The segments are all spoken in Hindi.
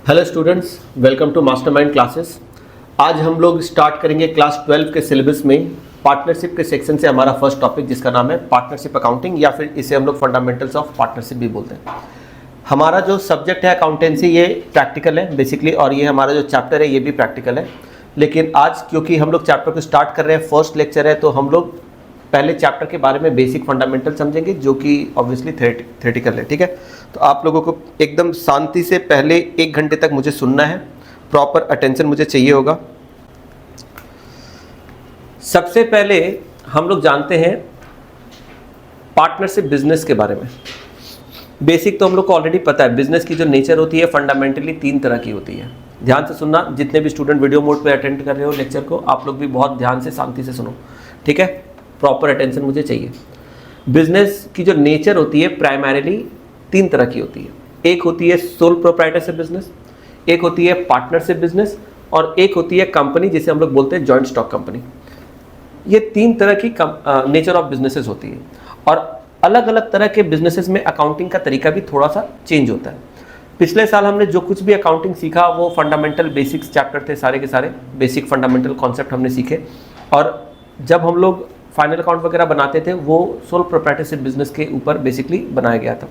Hello students, welcome to Mastermind classes. आज हम लोग स्टार्ट करेंगे क्लास 12 के सिलेबस में पार्टनरशिप के सेक्शन से हमारा फर्स्ट टॉपिक, जिसका नाम है पार्टनरशिप अकाउंटिंग, या फिर इसे हम लोग फंडामेंटल्स ऑफ पार्टनरशिप भी बोलते हैं। हमारा जो सब्जेक्ट है अकाउंटेंसी, ये प्रैक्टिकल है बेसिकली, और ये हमारा जो चैप्टर है ये भी प्रैक्टिकल है। लेकिन आज क्योंकि हम लोग चैप्टर को स्टार्ट कर रहे हैं, फर्स्ट लेक्चर है, तो हम लोग पहले चैप्टर के बारे में बेसिक फंडामेंटल समझेंगे, जो कि ऑब्वियसली थ्योरेटिकल है। ठीक है, तो आप लोगों को एकदम शांति से पहले 1 घंटे तक मुझे सुनना है, प्रॉपर अटेंशन मुझे चाहिए होगा। सबसे पहले हम लोग जानते हैं पार्टनरशिप बिजनेस के बारे में। बेसिक तो हम लोग को ऑलरेडी पता है, बिजनेस की जो नेचर होती है फंडामेंटली 3 तरह की होती है। ध्यान से सुनना, जितने भी स्टूडेंट वीडियो मोड पे अटेंड कर रहे हो लेक्चर को, आप लोग भी बहुत ध्यान से शांति से सुनो। ठीक है, प्रॉपर अटेंशन मुझे चाहिए। बिजनेस की जो नेचर होती है प्राइमरीली 3 तरह की होती है। एक होती है सोल प्रोप्राइटरशिप बिजनेस, एक होती है पार्टनरशिप बिजनेस, और एक होती है कंपनी, जिसे हम लोग बोलते हैं जॉइंट स्टॉक कंपनी। ये 3 तरह की नेचर ऑफ बिजनेसेस होती है, और अलग अलग तरह के बिजनेसेस में अकाउंटिंग का तरीका भी थोड़ा सा चेंज होता है। पिछले साल हमने जो कुछ भी अकाउंटिंग सीखा वो फंडामेंटल बेसिक्स चैप्टर थे, सारे के सारे बेसिक फंडामेंटल कॉन्सेप्ट हमने सीखे। और जब हम लोग फाइनल अकाउंट वगैरह बनाते थे वो सोल प्रोप्राइटरशिप बिजनेस के ऊपर बेसिकली बनाया गया था।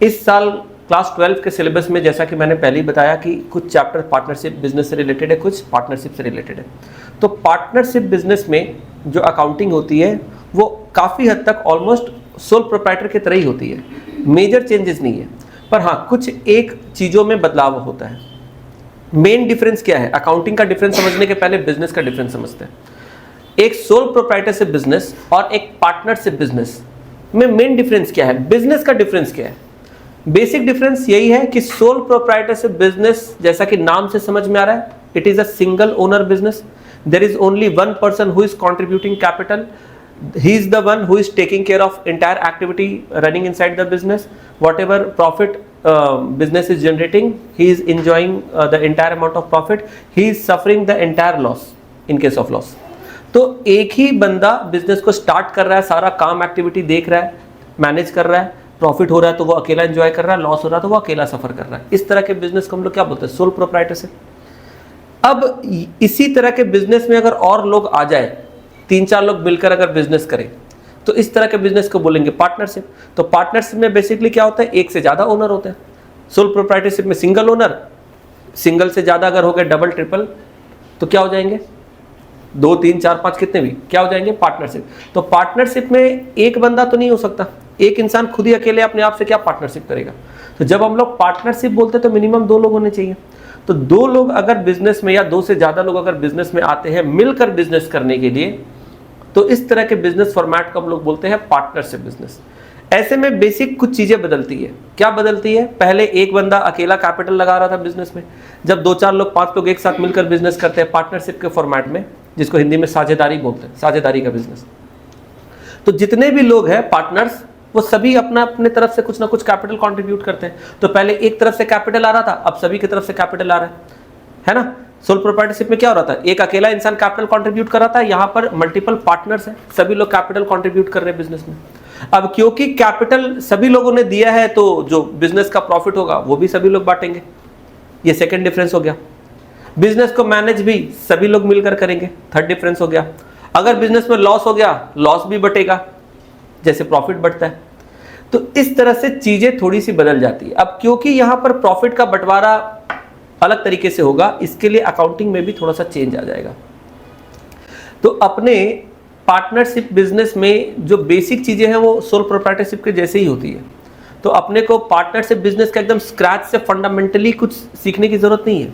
इस साल क्लास 12 के सिलेबस में, जैसा कि मैंने पहले ही बताया, कि कुछ चैप्टर पार्टनरशिप बिजनेस से रिलेटेड है, कुछ पार्टनरशिप से रिलेटेड है। तो पार्टनरशिप बिजनेस में जो अकाउंटिंग होती है वो काफ़ी हद तक ऑलमोस्ट सोल प्रोप्राइटर की तरह ही होती है, मेजर चेंजेस नहीं है। पर हाँ, कुछ एक चीज़ों में बदलाव होता है। मेन डिफरेंस क्या है? अकाउंटिंग का डिफरेंस समझने के पहले बिजनेस का डिफरेंस समझते हैं। एक सोल प्रोप्राइटरशिप बिजनेस और एक पार्टनरशिप बिजनेस में मेन डिफरेंस क्या है? बिजनेस का डिफरेंस क्या है? बेसिक डिफरेंस यही है कि सोल प्रोप्राइटरशिप बिजनेस, जैसा कि नाम से समझ में आ रहा है, it is a single owner business. There is only one person who is contributing capital. He is the one who is taking care of entire activity running inside the business. Whatever profit business is generating, he is enjoying the entire amount of profit. He is suffering the entire loss in case of loss. तो एक ही बंदा बिजनेस को स्टार्ट कर रहा है, सारा काम एक्टिविटी देख रहा है, मैनेज कर रहा है, प्रॉफिट हो रहा है तो वो अकेला एंजॉय कर रहा है, लॉस हो रहा है तो वो अकेला सफर कर रहा है। इस तरह के बिजनेस को हम लोग क्या बोलते हैं? Sole proprietorship. अब इसी तरह के बिजनेस में अगर और लोग आ जाए, 3-4 लोग मिलकर अगर बिजनेस करें, तो इस तरह के बिजनेस को बोलेंगे पार्टनरशिप। तो पार्टनरशिप में बेसिकली क्या होता है? एक से ज्यादा ओनर होते हैं। सोल प्रोप्राइटरशिप में सिंगल ओनर, सिंगल से ज्यादा अगर हो गए, डबल ट्रिपल, तो क्या हो जाएंगे? 2, 3, 4, 5 कितने भी क्या हो जाएंगे? पार्टनरशिप। तो पार्टनरशिप में एक बंदा तो नहीं हो सकता, एक इंसान खुद ही अकेले अपने आप से क्या पार्टनरशिप करेगा? तो जब हम लोग पार्टनरशिप बोलते हैं तो मिनिमम 2 लोग होने चाहिए। तो 2 लोग अगर बिजनेस में, या 2 से ज्यादा लोग अगर बिजनेस में आते हैं मिलकर बिजनेस करने के लिए, तो इस तरह के बिजनेस फॉर्मेट को हम लोग बोलते हैं पार्टनरशिप बिजनेस। ऐसे में बेसिक कुछ चीजें बदलती है। क्या बदलती है? पहले एक बंदा अकेला कैपिटल लगा रहा था बिजनेस में। जब 2-4 लोग, 5 लोग एक साथ मिलकर बिजनेस करते हैं पार्टनरशिप के फॉर्मेट में, जिसको हिंदी में साझेदारी बोलते हैं, साझेदारी का बिजनेस, तो जितने भी लोग हैं पार्टनर्स, वो सभी अपना अपने तरफ से कुछ ना कुछ कैपिटल कंट्रीब्यूट करते हैं। तो पहले एक तरफ से कैपिटल आ रहा था, अब सभी की तरफ से कैपिटल आ रहा है ना। सोल प्रोप्राइटरशिप में क्या हो रहा था? एक अकेला इंसान कैपिटल कंट्रीब्यूट कर रहा था, यहाँ पर मल्टीपल पार्टनर्स हैं, सभी लोग कैपिटल कंट्रीब्यूट कर रहे हैं बिजनेस में। अब क्योंकि कैपिटल सभी लोगों ने दिया है, तो जो बिजनेस का प्रॉफिट होगा वो भी सभी लोग बांटेंगे। ये सेकंड डिफरेंस हो गया। बिजनेस को मैनेज भी सभी लोग मिलकर करेंगे, थर्ड डिफरेंस हो गया। अगर बिजनेस में लॉस हो गया, लॉस भी बटेगा जैसे प्रॉफिट बढ़ता है। तो इस तरह से चीजें थोड़ी सी बदल जाती है। अब क्योंकि यहां पर प्रॉफिट का बंटवारा अलग तरीके से होगा, इसके लिए अकाउंटिंग में भी थोड़ा सा चेंज आ जाएगा। तो अपने पार्टनरशिप बिजनेस में जो बेसिक चीजें हैं वो सोल प्रोप्राइटरशिप के जैसे ही होती है। तो अपने को पार्टनरशिप बिजनेस का एकदम स्क्रैच से फंडामेंटली कुछ सीखने की जरूरत नहीं है,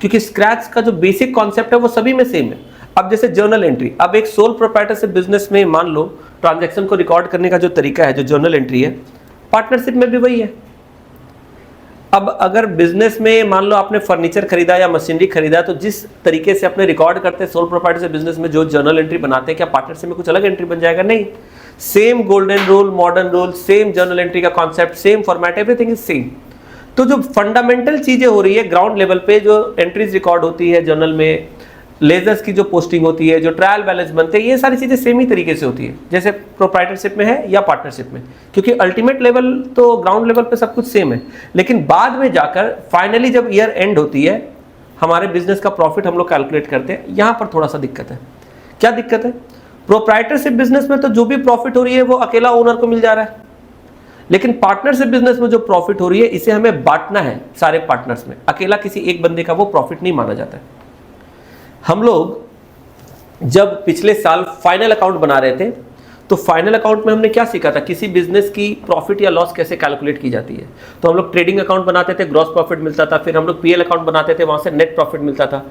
क्योंकि स्क्रैच का जो बेसिक कॉन्सेप्ट है वो सभी में सेम है। अब जैसे जर्नल एंट्री, अब एक सोल प्रोप्राइटरशिप बिजनेस में मान लो ट्रांजैक्शन को रिकॉर्ड करने का जो तरीका है, जो जर्नल एंट्री है, पार्टनरशिप में भी वही है। अब अगर बिजनेस में मान लो आपने फर्नीचर खरीदा या मशीनरी खरीदा, तो जिस तरीके से अपने रिकॉर्ड करते हैं सोल प्रोप्राइटरशिप बिजनेस में, जो जर्नल एंट्री बनाते हैं, क्या पार्टनरशिप में कुछ अलग एंट्री बन जाएगा? नहीं। Same golden rule, modern rule, same journal entry का concept, same format, everything is same. तो जो फंडामेंटल चीजें हो रही है ग्राउंड लेवल पे, जो एंट्रीज रिकॉर्ड होती है जर्नल में, लेजर्स की जो पोस्टिंग होती है, जो ट्रायल बैलेंस बनते हैं, ये सारी चीजें सेम ही तरीके से होती है जैसे प्रोप्राइटरशिप में है या पार्टनरशिप में, क्योंकि अल्टीमेट लेवल तो ग्राउंड लेवल पे सब कुछ सेम है। लेकिन बाद में जाकर फाइनली जब ईयर एंड होती है, हमारे बिजनेस का प्रॉफिट हम लोग कैलकुलेट करते हैं, यहां पर थोड़ा सा दिक्कत है। क्या दिक्कत है? प्रोप्राइटरशिप बिजनेस में तो जो भी प्रॉफिट हो रही है वो अकेला ओनर को मिल जा रहा है, लेकिन पार्टनरशिप बिजनेस में जो प्रॉफिट हो रही है इसे हमें बांटना है सारे पार्टनर्स में, अकेला किसी एक बंदे का वो प्रॉफिट नहीं माना जाता है। हम लोग जब पिछले साल फाइनल अकाउंट बना रहे थे तो फाइनल अकाउंट में हमने क्या सीखा था, किसी बिजनेस की प्रॉफिट या लॉस कैसे कैलकुलेट की जाती है। तो हम लोग ट्रेडिंग अकाउंट बनाते थे, ग्रॉस प्रॉफिट मिलता था, फिर हम लोग पीएल अकाउंट बनाते थे, वहां से नेट प्रॉफिट मिलता था।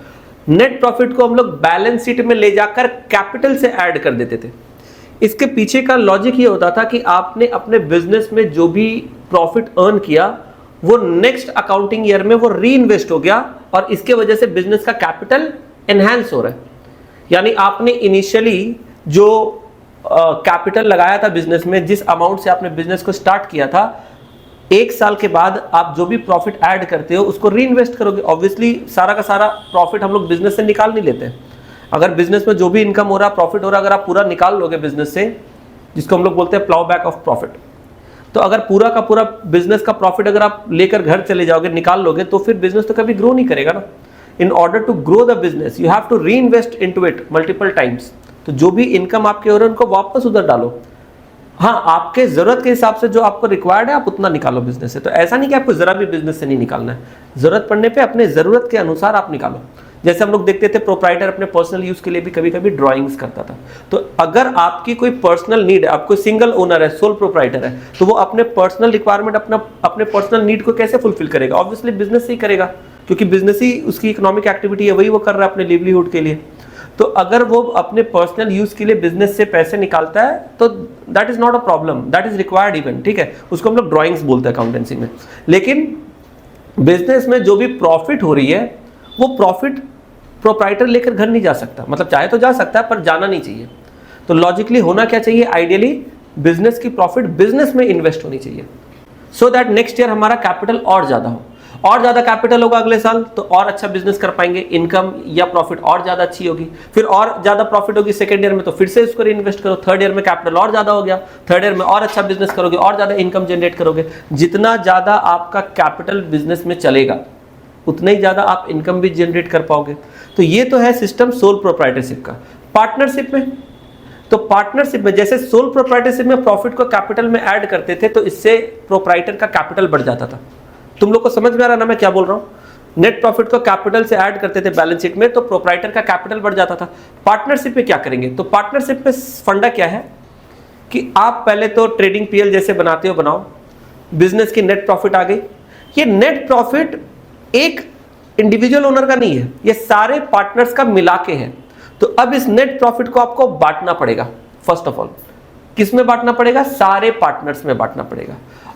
नेट प्रॉफिट को हम लोग बैलेंस शीट में ले जाकर कैपिटल से ऐड कर देते थे। इसके पीछे का लॉजिक ये होता था कि आपने अपने बिजनेस में जो भी प्रॉफिट अर्न किया वो नेक्स्ट अकाउंटिंग ईयर में वो री इन्वेस्ट हो गया और इसके वजह से बिजनेस का कैपिटल एनहांस हो रहा है। यानी आपने इनिशियली जो कैपिटल लगाया था बिजनेस में, जिस अमाउंट से आपने बिजनेस को स्टार्ट किया था, एक साल के बाद आप जो भी प्रॉफिट ऐड करते हो उसको री इन्वेस्ट करोगे। ऑब्वियसली सारा का सारा प्रॉफिट हम लोग बिजनेस से निकाल नहीं लेते। अगर बिजनेस में जो भी इनकम हो रहा, प्रॉफिट हो रहा, अगर आप पूरा निकाल लोगे बिजनेस से, जिसको हम लोग बोलते हैं प्लाउ बैक ऑफ प्रॉफिट, तो अगर पूरा का पूरा बिजनेस का प्रॉफिट अगर आप लेकर घर चले जाओगे, निकाल लोगे, तो फिर बिजनेस तो कभी ग्रो नहीं करेगा ना। In order to grow the business you have to reinvest into it multiple times. तो जो भी इनकम आपके हो रहे हैं उनको वापस उधर डालो। हाँ, आपके जरूरत के हिसाब से जो आपको रिक्वायर्ड है आप उतना निकालो बिजनेस से। तो ऐसा नहीं कि आपको जरा भी बिजनेस से नहीं निकालना है, जरूरत पड़ने पे अपने जरूरत के अनुसार आप निकालो। जैसे हम लोग देखते थे प्रोप्राइटर अपने पर्सनल यूज के लिए भी कभी कभी ड्राइंग्स करता था। तो अगर आपकी कोई पर्सनल नीड है, आपको सिंगल ओनर है, सोल प्रोप्राइटर है, तो वो अपने पर्सनल रिक्वायरमेंट, अपने पर्सनल नीड को कैसे फुलफिल करेगा? ऑब्वियसली बिजनेस से ही करेगा, क्योंकि बिजनेस ही उसकी इकोनॉमिक एक्टिविटी है, वही वो कर रहा है अपने लिवलीहुड के लिए। तो अगर वो अपने पर्सनल यूज के लिए बिजनेस से पैसे निकालता है तो that is not a problem, that is required even, ठीक है, उसको हम लोग ड्राइंग्स बोलते हैं अकाउंटेंसी में। लेकिन बिजनेस में जो भी प्रॉफिट हो रही है वो प्रॉफिट प्रोप्राइटर लेकर घर नहीं जा सकता। मतलब चाहे तो जा सकता है पर जाना नहीं चाहिए। तो लॉजिकली होना क्या चाहिए, आइडियली बिजनेस की प्रॉफिट बिजनेस में इन्वेस्ट होनी चाहिए, सो दैट नेक्स्ट ईयर हमारा कैपिटल और ज्यादा हो। और ज्यादा कैपिटल होगा अगले साल तो और अच्छा बिजनेस कर पाएंगे, इनकम या प्रॉफिट और ज्यादा अच्छी होगी। फिर और ज्यादा प्रॉफिट होगी सेकंड ईयर में तो फिर से इसको इन्वेस्ट करो। थर्ड ईयर में कैपिटल और ज्यादा हो गया, थर्ड ईयर में और अच्छा बिजनेस करोगे, और ज्यादा इनकम जनरेट करोगे। जितना ज्यादा आपका कैपिटल बिजनेस में चलेगा उतना ही ज्यादा आप इनकम भी जनरेट कर पाओगे। तो ये तो है सिस्टम सोल प्रोप्राइटरशिप का। पार्टनरशिप में, तो पार्टनरशिप में जैसे सोल प्रोप्राइटरशिप में प्रॉफिट को कैपिटल में ऐड करते थे तो इससे प्रोप्राइटर का कैपिटल बढ़ जाता था। तुम लोग को समझ में आ रहा ना मैं क्या बोल रहा हूं? नेट प्रॉफिट को कैपिटल से ऐड करते थे बैलेंस शीट में तो प्रोप्राइटर का कैपिटल बढ़ जाता था। पार्टनरशिप में क्या करेंगे? तो पार्टनरशिप में फंडा क्या है कि आप पहले तो ट्रेडिंग पीएल जैसे बनाते हो बनाओ, बिजनेस की नेट प्रॉफिट आ गई। ये नेट प्रॉफिट एक इंडिविजुअल ओनर का नहीं है, ये सारे पार्टनर्स का मिला के है। तो अब इस नेट प्रॉफिट को आपको बांटना पड़ेगा। फर्स्ट ऑफ ऑल किस में बांटना पड़ेगा? सारे पार्टनर्स में बांटना पड़ेगा।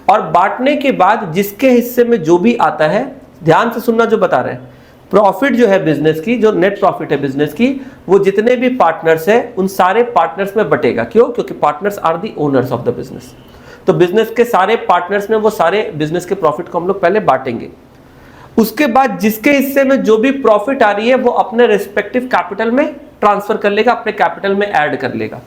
और बांटने के बाद जिसके हिस्से में जो भी आता है, ध्यान से सुनना जो बता रहे हैं, प्रॉफिट जो है बिजनेस की, जो नेट प्रॉफिट है बिजनेस की, वो जितने भी पार्टनर्स है उन सारे पार्टनर्स में बटेगा। क्यों? क्योंकि partners are the owners of the business. तो बिजनेस के सारे पार्टनर्स में वो सारे बिजनेस के प्रॉफिट को हम लोग पहले बांटेंगे। उसके बाद जिसके हिस्से में जो भी प्रॉफिट आ रही है वो अपने रिस्पेक्टिव कैपिटल में ट्रांसफर कर लेगा, अपने कैपिटल में ऐड कर लेगा।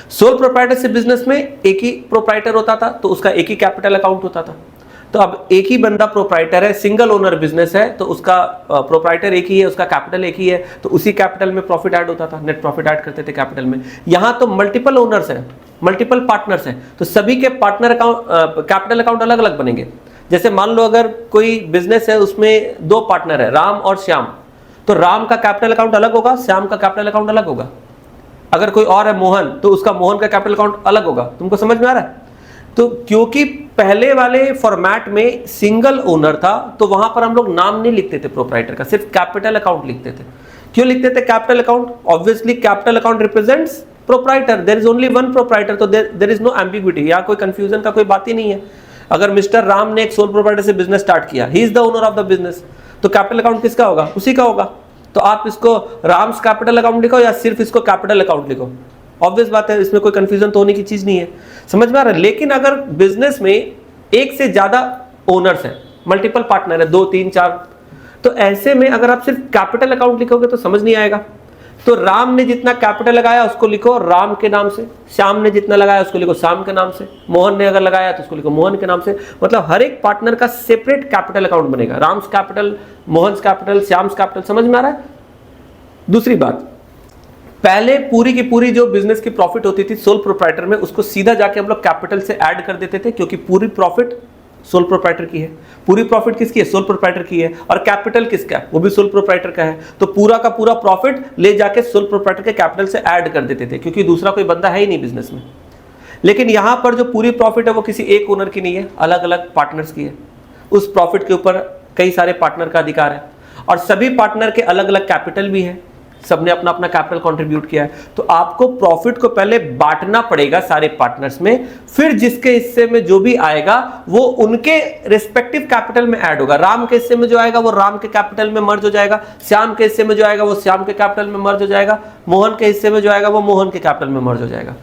सोल प्रोप्राइटरशिप बिजनेस में एक ही प्रोप्राइटर होता था तो उसका एक ही कैपिटल अकाउंट होता था। तो अब एक ही बंदा प्रोप्राइटर है, सिंगल ओनर बिजनेस है, तो उसका प्रोप्राइटर एक ही है, उसका कैपिटल एक ही है, तो उसी कैपिटल में प्रॉफिट ऐड होता था, नेट प्रॉफिट ऐड करते थे कैपिटल में। यहां तो मल्टीपल ओनर्स है, मल्टीपल पार्टनर्स हैं, तो सभी के पार्टनर अकाउंट कैपिटल अकाउंट अलग अलग बनेंगे। जैसे मान लो अगर कोई बिजनेस है उसमें दो पार्टनर है, राम और श्याम, तो राम का कैपिटल अकाउंट अलग होगा, श्याम का कैपिटल अकाउंट अलग होगा। अगर कोई और है मोहन, तो उसका मोहन का कैपिटल अकाउंट अलग होगा। तुमको समझ में आ रहा है? तो क्योंकि पहले वाले फॉर्मेट में सिंगल ओनर था तो वहां पर हम लोग नाम नहीं लिखते थे प्रोप्राइटर का, सिर्फ कैपिटल अकाउंट लिखते थे। क्यों लिखते थे capital account? Obviously capital account represents proprietor, there is only one proprietor, तो देयर इज नो एम्बिग्विटी, या कोई कंफ्यूजन का कोई बात ही नहीं है। अगर मिस्टर राम ने एक सोल प्रोप्राइटर से बिजनेस स्टार्ट किया, he is the owner of the business, तो कैपिटल अकाउंट किसका होगा? उसी का होगा। तो आप इसको राम्स कैपिटल अकाउंट लिखो या सिर्फ इसको कैपिटल अकाउंट लिखो, ऑब्वियस बात है, इसमें कोई कंफ्यूजन तो होने की चीज नहीं है। समझ में आ रहा है? लेकिन अगर बिजनेस में एक से ज्यादा ओनर्स हैं, मल्टीपल पार्टनर है, 2 3 4, तो ऐसे में अगर आप सिर्फ कैपिटल अकाउंट लिखोगे तो समझ नहीं आएगा। तो राम ने जितना कैपिटल लगाया उसको लिखो राम के नाम से, श्याम ने जितना लगाया उसको लिखो श्याम के नाम से, मोहन ने अगर लगाया तो उसको लिखो मोहन के नाम से। मतलब हर एक पार्टनर का सेपरेट कैपिटल अकाउंट बनेगा, Ram's capital, Mohan's capital, Shyam's capital. समझ में आ रहा है? दूसरी बात, पहले पूरी की पूरी जो बिजनेस की प्रॉफिट होती थी सोल प्रोप्राइटर में, उसको सीधा जाके हम लोग कैपिटल से ऐड कर देते थे, क्योंकि पूरी प्रॉफिट सोल प्रोप्राइटर की है। पूरी प्रॉफिट किसकी है? सोल प्रोप्राइटर की है। और कैपिटल किसका है? वो भी सोल प्रोप्राइटर का है। तो पूरा का पूरा प्रॉफिट ले जाके सोल प्रोप्राइटर के कैपिटल से ऐड कर देते थे, क्योंकि दूसरा कोई बंदा है ही नहीं बिजनेस में। लेकिन यहां पर जो पूरी प्रॉफिट है वो किसी एक ओनर की नहीं है, अलग अलग पार्टनर्स की है। उस प्रॉफिट के ऊपर कई सारे पार्टनर का अधिकार है, और सभी पार्टनर के अलग अलग कैपिटल भी है, सबने अपना अपना कैपिटल कंट्रीब्यूट किया है। तो आपको प्रॉफिट को पहले बांटना पड़ेगा सारे पार्टनर्स में, फिर जिसके हिस्से में जो भी आएगा वो उनके रिस्पेक्टिव कैपिटल में ऐड होगा। राम के हिस्से में जो आएगा वो राम के कैपिटल में मर्ज हो जाएगा, श्याम के हिस्से में जो आएगा वो श्याम के कैपिटल में मर्ज हो जाएगा, मोहन के हिस्से में जो आएगा वो मोहन के कैपिटल में मर्ज हो जाएगा।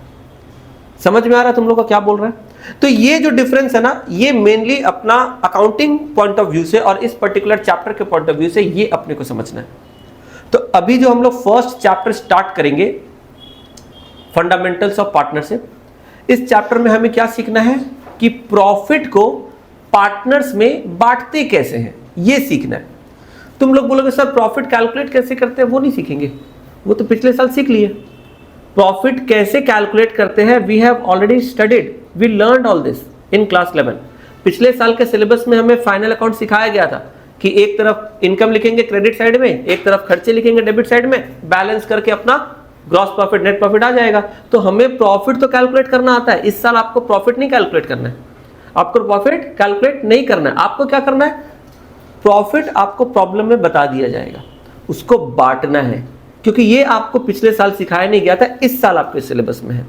समझ में आ रहा है तुम लोग का क्या बोल रहा है? तो ये जो डिफरेंस है ना, ये मेनली अपना अकाउंटिंग पॉइंट ऑफ व्यू से और इस पर्टिकुलर चैप्टर के पॉइंट ऑफ व्यू से ये अपने को समझना है। तो अभी जो हम लोग फर्स्ट चैप्टर स्टार्ट करेंगे, फंडामेंटल्स ऑफ पार्टनरशिप, इस चैप्टर में हमें क्या सीखना है कि प्रॉफिट को पार्टनर्स में बांटते कैसे हैं, ये सीखना है। तुम लोग बोलोगे सर प्रॉफिट कैलकुलेट कैसे करते हैं, वो नहीं सीखेंगे, वो तो पिछले साल सीख लिए। प्रॉफिट कैसे कैलकुलेट करते हैं we have already studied, we learned all this in class 11। पिछले साल के सिलेबस में हमें फाइनल अकाउंट सिखाया गया था कि एक तरफ इनकम लिखेंगे क्रेडिट साइड में, एक तरफ खर्चे लिखेंगे डेबिट साइड में, बैलेंस करके अपना ग्रॉस प्रॉफिट नेट प्रॉफिट आ जाएगा। तो हमें प्रॉफिट तो कैलकुलेट करना आता है। इस साल आपको प्रॉफिट नहीं कैलकुलेट करना है, आपको प्रॉफिट कैलकुलेट नहीं करना है। आपको क्या करना है? प्रॉफिट आपको प्रॉब्लम में बता दिया जाएगा, उसको बांटना है, क्योंकि ये आपको पिछले साल सिखाया नहीं गया था, इस साल आपके सिलेबस में है।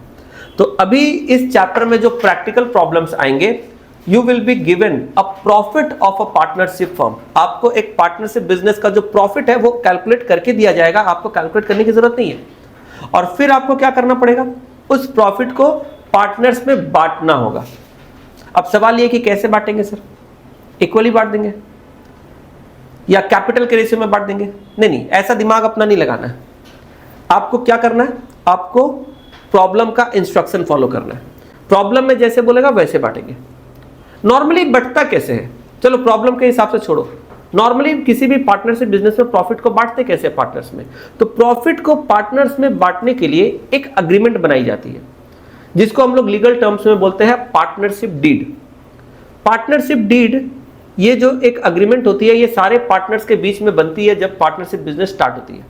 तो अभी इस चैप्टर में जो प्रैक्टिकल प्रॉब्लम्स आएंगे, you will be given a profit of a partnership firm. आपको एक पार्टनरशिप बिजनेस का जो प्रॉफिट है वो कैलकुलेट करके दिया जाएगा, आपको कैलकुलेट करने की जरूरत नहीं है। और फिर आपको क्या करना पड़ेगा? उस प्रॉफिट को पार्टनर्स में बांटना होगा। अब सवाल ये कि कैसे बांटेंगे सर? इक्वली बांट देंगे या कैपिटल के रेशियो में बांट देंगे? नहीं, ऐसा दिमाग अपना नहीं लगाना है। आपको क्या करना है? आपको प्रॉब्लम का इंस्ट्रक्शन फॉलो करना है। प्रॉब्लम में जैसे बोलेगा वैसे बांटेंगे। नॉर्मली बंटता कैसे है? चलो प्रॉब्लम के हिसाब से छोड़ो, नॉर्मली किसी भी पार्टनरशिप बिजनेस में प्रॉफिट को बांटते कैसे पार्टनर्स में? तो प्रॉफिट को पार्टनर्स में बांटने के लिए एक अग्रीमेंट बनाई जाती है, जिसको हम लोग लीगल टर्म्स में बोलते हैं पार्टनरशिप डीड। पार्टनरशिप डीड ये जो एक अग्रीमेंट होती है, ये सारे पार्टनर्स के बीच में बनती है जब पार्टनरशिप बिजनेस स्टार्ट होती है।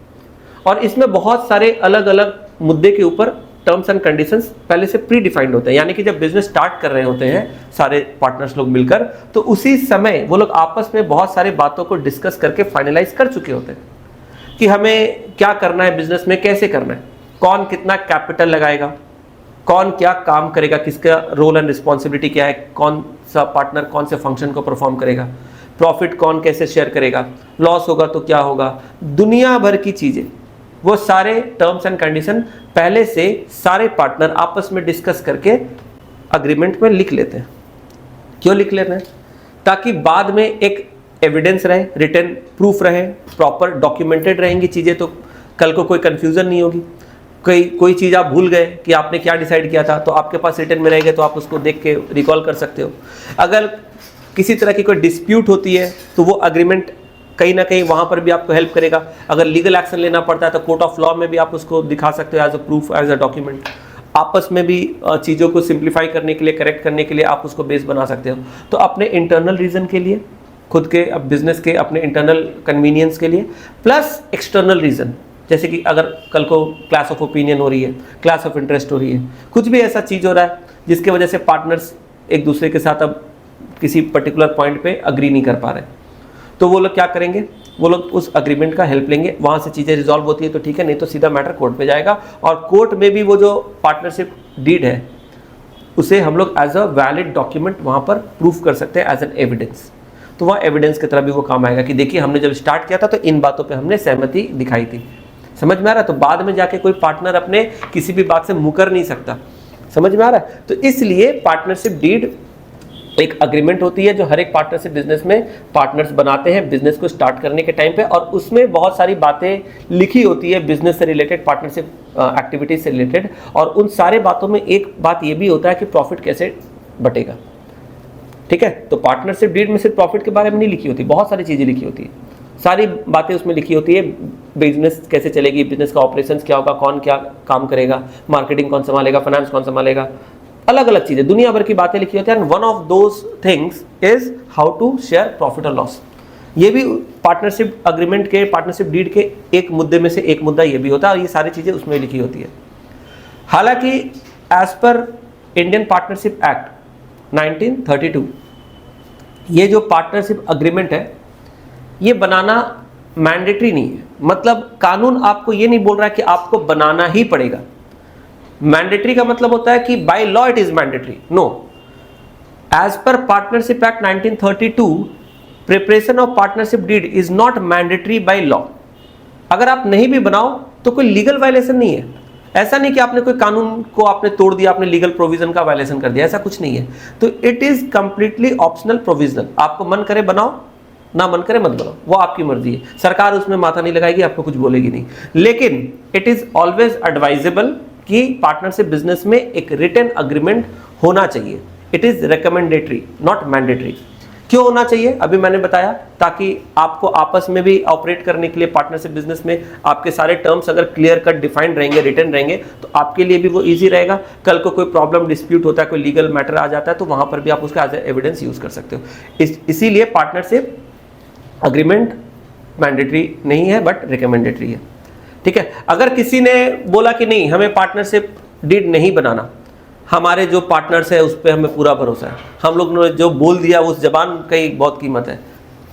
और इसमें बहुत सारे अलग अलग मुद्दे के ऊपर टर्म्स एंड कंडीशंस पहले से प्री डिफाइंड होते हैं। यानी कि जब बिजनेस स्टार्ट कर रहे होते हैं सारे पार्टनर्स लोग मिलकर, तो उसी समय वो लोग आपस में बहुत सारे बातों को डिस्कस करके फाइनलाइज कर चुके होते हैं कि हमें क्या करना है बिजनेस में, कैसे करना है, कौन कितना कैपिटल लगाएगा, कौन क्या काम करेगा, किसका रोल एंड रिस्पॉन्सिबिलिटी क्या है, कौन सा पार्टनर कौन से फंक्शन को परफॉर्म करेगा, प्रॉफिट कौन कैसे शेयर करेगा, लॉस होगा तो क्या होगा, दुनिया भर की चीजें, वो सारे टर्म्स एंड कंडीशन पहले से सारे पार्टनर आपस में डिस्कस करके अग्रीमेंट में लिख लेते हैं। क्यों लिख लेते हैं? ताकि बाद में एक एविडेंस रहे, रिटन प्रूफ रहे, प्रॉपर डॉक्यूमेंटेड रहेंगी चीज़ें, तो कल को कोई कंफ्यूजन नहीं होगी। कोई चीज़ आप भूल गए कि आपने क्या डिसाइड किया था, तो आपके पास रिटन में रहेगा, तो आप उसको देख के रिकॉल कर सकते हो। अगर किसी तरह की कोई डिस्प्यूट होती है तो वो अग्रीमेंट कहीं ना कहीं वहाँ पर भी आपको हेल्प करेगा। अगर लीगल एक्शन लेना पड़ता है तो कोर्ट ऑफ लॉ में भी आप उसको दिखा सकते हो as a proof, as a document. आपस में भी चीज़ों को सिंप्लीफाई करने के लिए, करेक्ट करने के लिए आप उसको बेस बना सकते हो। तो अपने इंटरनल रीज़न के लिए, खुद के बिजनेस के अपने इंटरनल कन्वीनियंस के लिए, प्लस एक्सटर्नल रीज़न, जैसे कि अगर कल को क्लास ऑफ ओपिनियन हो रही है, क्लास ऑफ इंटरेस्ट हो रही है, कुछ भी ऐसा चीज़ हो रहा है जिसकी वजह से पार्टनर्स एक दूसरे के साथ अब किसी पर्टिकुलर पॉइंट पे अग्री नहीं कर पा रहे, तो वो लोग क्या करेंगे? वो लोग उस अग्रीमेंट का हेल्प लेंगे। वहाँ से चीज़ें रिजॉल्व होती है तो ठीक है, नहीं तो सीधा मैटर कोर्ट पे जाएगा। और कोर्ट में भी वो जो पार्टनरशिप डीड है उसे हम लोग एज अ वैलिड डॉक्यूमेंट वहाँ पर प्रूफ कर सकते हैं एज एन एविडेंस। तो वहाँ एविडेंस की तरह भी वो काम आएगा कि देखिए हमने जब स्टार्ट किया था तो इन बातों पर हमने सहमति दिखाई थी। समझ में आ रहा है? तो बाद में जाके कोई पार्टनर अपने किसी भी बात से मुकर नहीं सकता। समझ में आ रहा है? तो इसलिए पार्टनरशिप डीड एक अग्रीमेंट होती है जो हर एक पार्टनरशिप बिजनेस में पार्टनर्स बनाते हैं बिजनेस को स्टार्ट करने के टाइम पे, और उसमें बहुत सारी बातें लिखी होती है बिजनेस से रिलेटेड, पार्टनरशिप एक्टिविटीज से रिलेटेड, और उन सारे बातों में एक बात ये भी होता है कि प्रॉफिट कैसे बटेगा। ठीक है, तो पार्टनरशिप डीड में सिर्फ प्रॉफिट के बारे में नहीं लिखी होती, बहुत सारी चीज़ें लिखी होती है, सारी बातें उसमें लिखी होती है। बिजनेस कैसे चलेगी, बिजनेस का ऑपरेशंस क्या होगा, कौन क्या काम करेगा, मार्केटिंग कौन संभालेगा, फाइनेंस कौन संभालेगा, अलग अलग चीजें, दुनिया भर की बातें लिखी होती है। And one of those things is how to share profit और लॉस। ये भी पार्टनरशिप अग्रीमेंट के, पार्टनरशिप डीड के एक मुद्दे में से एक मुद्दा ये भी होता है, और ये सारी चीजें उसमें लिखी होती है। हालांकि as per Indian partnership act 1932 ये जो पार्टनरशिप अग्रीमेंट है ये बनाना मैंडेटरी नहीं है, मतलब कानून आपको ये नहीं बोल रहा है कि आपको बनाना ही पड़ेगा। मैंडेटरी का मतलब होता है कि by law it is mandatory, no. As per partnership act 1932 preparation of partnership deed is not mandatory by law. अगर आप नहीं भी बनाओ तो कोई लीगल वायलेशन नहीं है, ऐसा नहीं कि आपने कोई कानून को आपने तोड़ दिया, आपने लीगल प्रोविजन का वायलेशन कर दिया, ऐसा कुछ नहीं है। तो it is completely optional provisional, आपको मन करे बनाओ, ना मन करे मत बनाओ, वो आपकी मर्जी है, सरकार उसमें माथा नहीं लगाएगी, आपको कुछ बोलेगी नहीं। लेकिन इट इज ऑलवेज एडवाइजेबल कि पार्टनरशिप बिजनेस में एक रिटन अग्रीमेंट होना चाहिए। It is recommendatory not mandatory. क्यों होना चाहिए अभी मैंने बताया, ताकि आपको आपस में भी ऑपरेट करने के लिए पार्टनरशिप बिजनेस में आपके सारे टर्म्स अगर क्लियर कट डिफाइंड रहेंगे, रिटन रहेंगे, तो आपके लिए भी वो इजी रहेगा। कल को कोई प्रॉब्लम डिस्प्यूट होता है, कोई लीगल मैटर आ जाता है, तो वहां पर भी आप उसका एज एविडेंस यूज कर सकते हो। इसीलिए पार्टनरशिप अग्रीमेंट मैंडेटरी नहीं है बट रिकमेंडेटरी है। ठीक है, अगर किसी ने बोला कि नहीं हमें पार्टनरशिप डीड नहीं बनाना, हमारे जो पार्टनर्स है उस पर हमें पूरा भरोसा है, हम लोग ने जो बोल दिया उस जबान की बहुत कीमत है,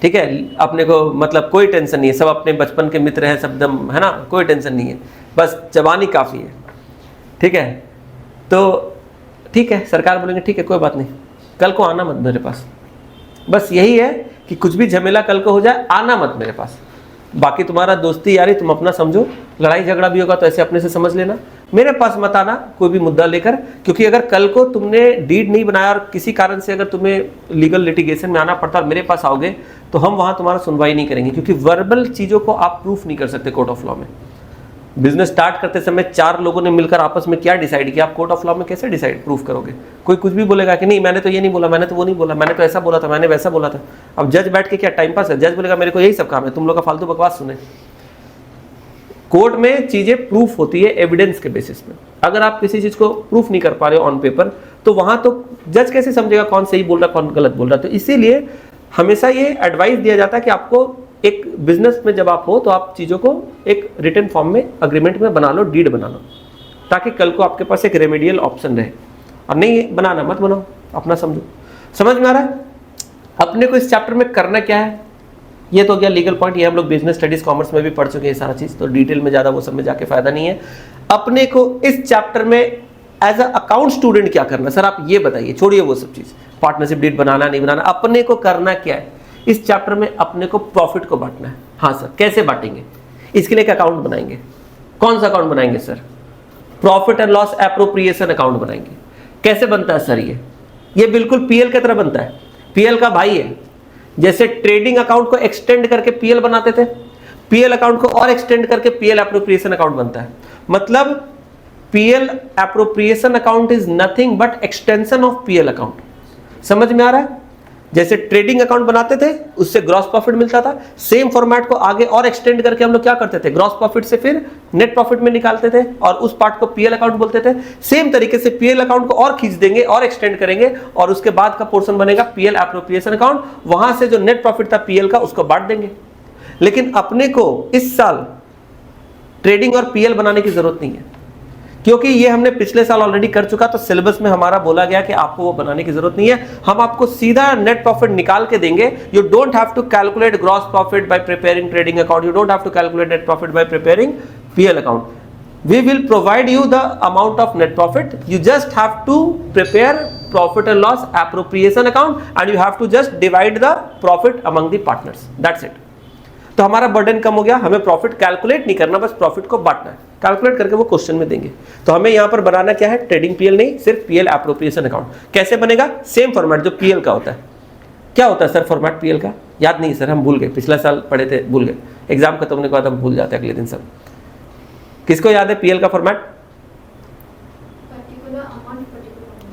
ठीक है, अपने को मतलब कोई टेंशन नहीं है, सब अपने बचपन के मित्र हैं, सब दम है ना, कोई टेंशन नहीं है, बस जबान ही काफ़ी है। ठीक है, तो ठीक है, सरकार बोलेंगे ठीक है कोई बात नहीं, कल को आना मत मेरे पास, बस यही है कि कुछ भी झमेला कल को हो जाए आना मत मेरे पास, बाकी तुम्हारा दोस्ती यारी तुम अपना समझो, लड़ाई झगड़ा भी होगा तो ऐसे अपने से समझ लेना, मेरे पास मत आना कोई भी मुद्दा लेकर। क्योंकि अगर कल को तुमने डीड नहीं बनाया और किसी कारण से अगर तुम्हें लीगल लिटिगेशन में आना पड़ता और मेरे पास आओगे तो हम वहां तुम्हारा सुनवाई नहीं करेंगे, क्योंकि वर्बल चीज़ों को आप प्रूफ नहीं कर सकते कोर्ट ऑफ लॉ में। बिजनेस स्टार्ट करते समय 4 लोगों ने मिलकर आपस में क्या डिसाइड किया, आप कोर्ट ऑफ लॉ में कैसे डिसाइड प्रूफ करोगे? कोई कुछ भी बोलेगा कि नहीं मैंने तो ये नहीं बोला, मैंने तो वो नहीं बोला, मैंने तो ऐसा बोला था, मैंने वैसा बोला था। अब जज बैठ के क्या टाइम पास है? जज बोलेगा मेरे को यही सब काम है, तुम लोग का फालतू बकवास सुने। कोर्ट में चीजें प्रूफ होती है एविडेंस के बेसिस में। अगर आप किसी चीज को प्रूफ नहीं कर पा रहे हो ऑन पेपर, तो वहां तो जज कैसे समझेगा कौन सही बोल रहा है कौन गलत बोल रहा है? तो इसीलिए हमेशा ये एडवाइस दिया जाता है कि आपको एक बिजनेस में जब आप हो तो आप चीज़ों को एक रिटन फॉर्म में अग्रीमेंट में बना लो, डीड बना लो, ताकि कल को आपके पास एक रेमेडियल ऑप्शन रहे। और नहीं बनाना मत बनाओ, अपना समझो। समझ में आ रहा है? अपने को इस चैप्टर में करना क्या है, ये तो गया लीगल पॉइंट, ये हम लोग बिजनेस स्टडीज कॉमर्स में भी पढ़ चुके हैं सारा चीज़, तो डिटेल में ज़्यादा वो सब में जाके फायदा नहीं है। अपने को इस चैप्टर में एज अ अकाउंट स्टूडेंट क्या करना, सर आप ये बताइए, छोड़िए वो सब चीज़, पार्टनरशिप डीड बनाना नहीं बनाना, अपने को करना क्या है इस चैप्टर में? अपने को प्रॉफिट को बांटना है। हाँ सर, कैसे बांटेंगे? इसके लिए एक अकाउंट बनाएंगे। कौन सा अकाउंट बनाएंगे sir? Profit and loss appropriation account बनाएंगे। कैसे बनता है सर? ये बिल्कुल पीएल की तरह बनता है, पीएल का भाई है। जैसे ट्रेडिंग अकाउंट को एक्सटेंड करके पीएल बनाते थे, पीएल अकाउंट को और एक्सटेंड करके पीएल एप्रोप्रिएशन अकाउंट बनता है। मतलब PL appropriation account is nothing but extension of PL account. समझ में आ रहा है? जैसे ट्रेडिंग अकाउंट बनाते थे, उससे ग्रॉस प्रॉफिट मिलता था, सेम फॉर्मेट को आगे और एक्सटेंड करके हम लोग क्या करते थे, ग्रॉस प्रॉफिट से फिर नेट प्रॉफिट में निकालते थे और उस पार्ट को पीएल अकाउंट बोलते थे। सेम तरीके से पीएल अकाउंट को और खींच देंगे और एक्सटेंड करेंगे और उसके बाद का पोर्शन बनेगा पीएल एप्रोप्रिएशन अकाउंट। वहां से जो नेट प्रॉफिट था पीएल का उसको बांट देंगे। लेकिन अपने को इस साल ट्रेडिंग और पीएल बनाने की जरूरत नहीं है, क्योंकि ये हमने पिछले साल ऑलरेडी कर चुका। तो सिलेबस में हमारा बोला गया कि आपको वो बनाने की जरूरत नहीं है, हम आपको सीधा नेट प्रॉफिट निकाल के देंगे। You don't have to calculate gross profit by preparing trading account, you don't have to calculate net profit by preparing PL account. We will provide you the amount of net profit, you just have to prepare profit and loss appropriation account and you have to just divide the profit among the partners, that's it. तो हमारा बर्डन कम हो गया, हमें प्रॉफिट कैलकुलेट नहीं करना, बस प्रॉफिट को बांटना है। कैलकुलेट करके वो क्वेश्चन में देंगे। तो हमें यहाँ पर बनाना क्या है, ट्रेडिंग पीएल नहीं, सिर्फ पीएल एप्रोप्रिएशन अकाउंट। कैसे बनेगा, सेम फॉर्मेट जो पीएल का होता है। क्या होता है सर फॉर्मेट पीएल का, याद नहीं सर, हम भूल गए, पिछला साल पढ़े थे, भूल गए, एग्जाम खत्म होने के बाद हम भूल जाते हैं अगले दिन सब। किसको याद है पीएल का format?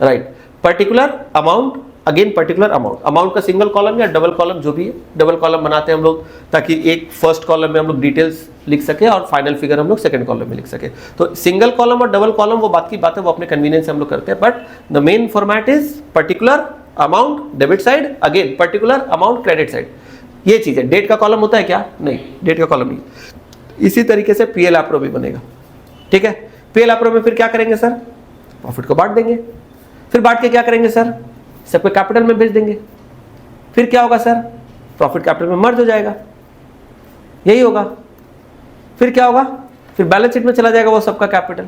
Right, particular amount, again particular amount, amount का सिंगल कॉलम या डबल कॉलम जो भी है, डबल कॉलम बनाते हैं हम लोग ताकि एक फर्स्ट कॉलम में हम लोग डिटेल्स लिख सके और फाइनल फिगर हम लोग सेकंड कॉलम में लिख सके। तो सिंगल कॉलम और डबल कॉलम वो बात की बात है, वो अपने कन्वीनियंस से हम लोग करते हैं, but the main format is particular amount debit side, again particular amount credit side. ये चीज है। डेट का कॉलम होता है क्या? नहीं, डेट का कॉलम नहीं। इसी तरीके से पीएल एप्रो भी बनेगा, ठीक है। पीएल एप्रो में फिर क्या करेंगे सर, प्रॉफिट को बांट देंगे, फिर बांट के क्या करेंगे सर, सबको कैपिटल में भेज देंगे। फिर क्या होगा सर, प्रॉफिट कैपिटल में मर्ज हो जाएगा, यही होगा। फिर क्या होगा, फिर बैलेंस शीट में चला जाएगा वो सबका कैपिटल।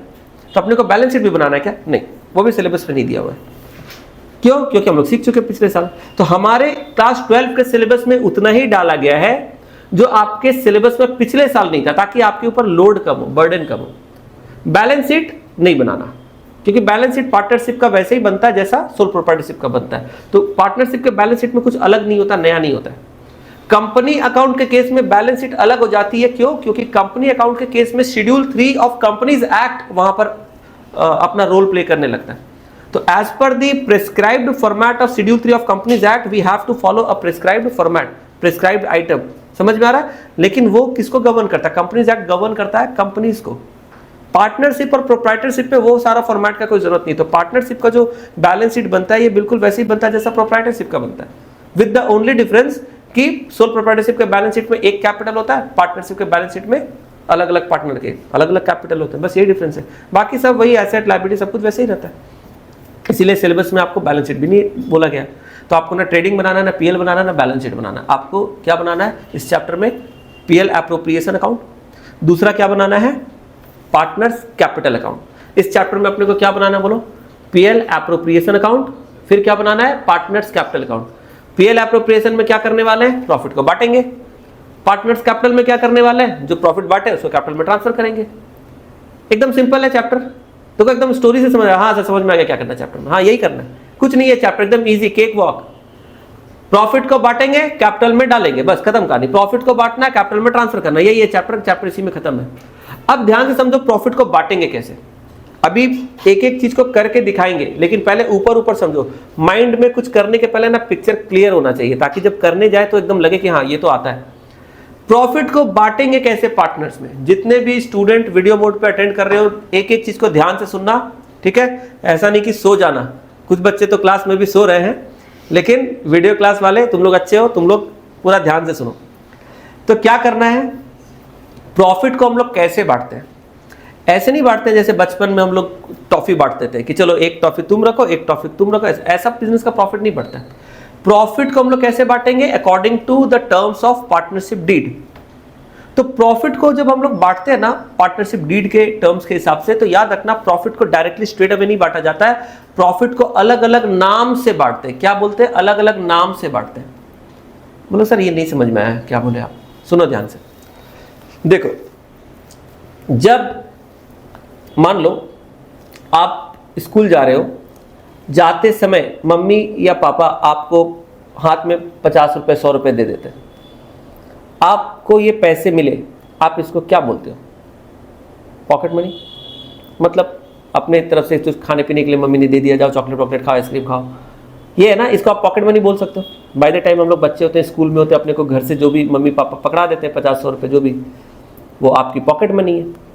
तो अपने को बैलेंस शीट भी बनाना है क्या? नहीं, वो भी सिलेबस में नहीं दिया हुआ है। क्यों? क्योंकि हम लोग सीख चुके पिछले साल। तो हमारे क्लास 12 के सिलेबस में उतना ही डाला गया है जो आपके सिलेबस में पिछले साल नहीं था, ताकि आपके ऊपर लोड कम हो, बर्डन कम हो। बैलेंस शीट नहीं बनाना, क्योंकि बैलेंस शीट पार्टनरशिप का वैसे ही बनता है जैसा सोल प्रोप्राइटरशिप का बनता है। तो पार्टनरशिप के बैलेंस शीट में कुछ अलग नहीं होता, नया नहीं होता है। कंपनी अकाउंट के केस में बैलेंस शीट अलग हो जाती है। क्यों? क्योंकि कंपनी अकाउंट के केस में शेड्यूल 3 ऑफ कंपनीज एक्ट वहां पर अपना रोल प्ले करने लगता है। तो as per the prescribed format of schedule 3 of companies act we have to follow a prescribed format, prescribed item. समझ में आ रहा है? लेकिन वो किसको गवर्न करता है? कंपनीज एक्ट गवर्न करता है कंपनीज को। पार्टनरशिप और प्रोप्राइटरशिप पे वो सारा फॉर्मेट का कोई जरूरत नहीं। तो पार्टनरशिप का जो बैलेंस शीट बनता है ये बिल्कुल वैसे ही बनता है जैसा प्रोप्राइटरशिप का बनता है, विद द ओनली डिफरेंस कि सोल प्रोप्राइटरशिप के बैलेंस शीट में एक कैपिटल होता है, पार्टनरशिप के बैलेंस शीट में अलग अलग पार्टनर के अलग अलग कैपिटल होते हैं, बस यही डिफरेंस है। बाकी सब वही एसेट लायबिलिटी सब कुछ वैसे ही रहता है। इसीलिए सिलेबस में आपको बैलेंस शीट भी नहीं बोला गया। तो आपको ना ट्रेडिंग बनाना, ना पीएल बनाना, ना बैलेंस शीट बनाना। आपको क्या बनाना है इस चैप्टर में? PL appropriation account. दूसरा क्या बनाना है? Partners capital account. इस चैप्टर में अपने को क्या बनाना है बोलो? PL appropriation account. फिर क्या बनाना है? Partners capital account. PL appropriation में क्या करने वाले हैं? प्रॉफिट को बांटेंगे। पार्टनर्स कैपिटल में क्या करने वाले हैं? जो प्रॉफिट बांटे उसको कैपिटल में ट्रांसफर करेंगे। एकदम सिंपल है चैप्टर, तो एकदम स्टोरी से समझ आया। हाँ सर समझ में आ गया क्या करना है चैप्टर में। हाँ यही करना है, कुछ नहीं है चैप्टर, एकदम इजी, केक वॉक। प्रॉफिट को बांटेंगे, कैपिटल में डालेंगे, बस खत्म कहानी। प्रॉफिट को बांटना है, कैपिटल में ट्रांसफर करना, यही है चैप्टर। चैप्टर इसी में खत्म है। अब ध्यान से समझो प्रॉफिट को बांटेंगे कैसे। अभी एक एक चीज को करके दिखाएंगे, लेकिन पहले ऊपर ऊपर समझो। माइंड में कुछ करने के पहले ना पिक्चर क्लियर होना चाहिए, ताकि जब करने जाए तो एकदम लगे कि हाँ ये तो आता है। प्रॉफिट को बांटेंगे कैसे पार्टनर्स में? जितने भी स्टूडेंट वीडियो मोड पे अटेंड कर रहे हो, एक एक चीज को ध्यान से सुनना, ठीक है? ऐसा नहीं कि सो जाना। कुछ बच्चे तो क्लास में भी सो रहे हैं, लेकिन वीडियो क्लास वाले तुम लोग अच्छे हो, तुम लोग पूरा ध्यान से सुनो। तो क्या करना है, प्रॉफिट को हम लोग कैसे बांटते हैं? ऐसे नहीं बांटते जैसे बचपन में हम लोग टॉफी बांटते थे कि चलो एक टॉफी तुम रखो, एक टॉफी तुम रखो। ऐसा बिजनेस का प्रॉफिट नहीं बढ़ता है। प्रॉफिट को हम लोग कैसे बांटेंगे? According to the terms of partnership deed. तो प्रॉफिट को जब हम लोग बांटते हैं ना पार्टनरशिप डीड के टर्म्स के हिसाब से, तो याद रखना प्रॉफिट को डायरेक्टली स्ट्रेट अवे नहीं बांटा जाता है। प्रॉफिट को अलग अलग नाम से बांटते हैं। क्या बोलते हैं? अलग अलग नाम से बांटते हैं। बोलो सर ये नहीं समझ में आया, क्या बोले आप? सुनो ध्यान से। देखो, जब मान लो आप स्कूल जा रहे हो, जाते समय मम्मी या पापा आपको हाथ में 50 रुपए 100 रुपए दे देते हैं। आपको ये पैसे मिले, आप इसको क्या बोलते हो? Pocket money. मतलब अपने तरफ से कुछ खाने पीने के लिए मम्मी ने दे दिया, जाओ चॉकलेट वॉकलेट खाओ, आइसक्रीम खाओ, ये है ना, इसको आप पॉकेट मनी बोल सकते हो। बाय द टाइम हम लोग बच्चे होते हैं, स्कूल में होते हैं, अपने को घर से जो भी मम्मी पापा पकड़ा देते हैं 50-100 रुपये जो भी, वो आपकी पॉकेट मनी है।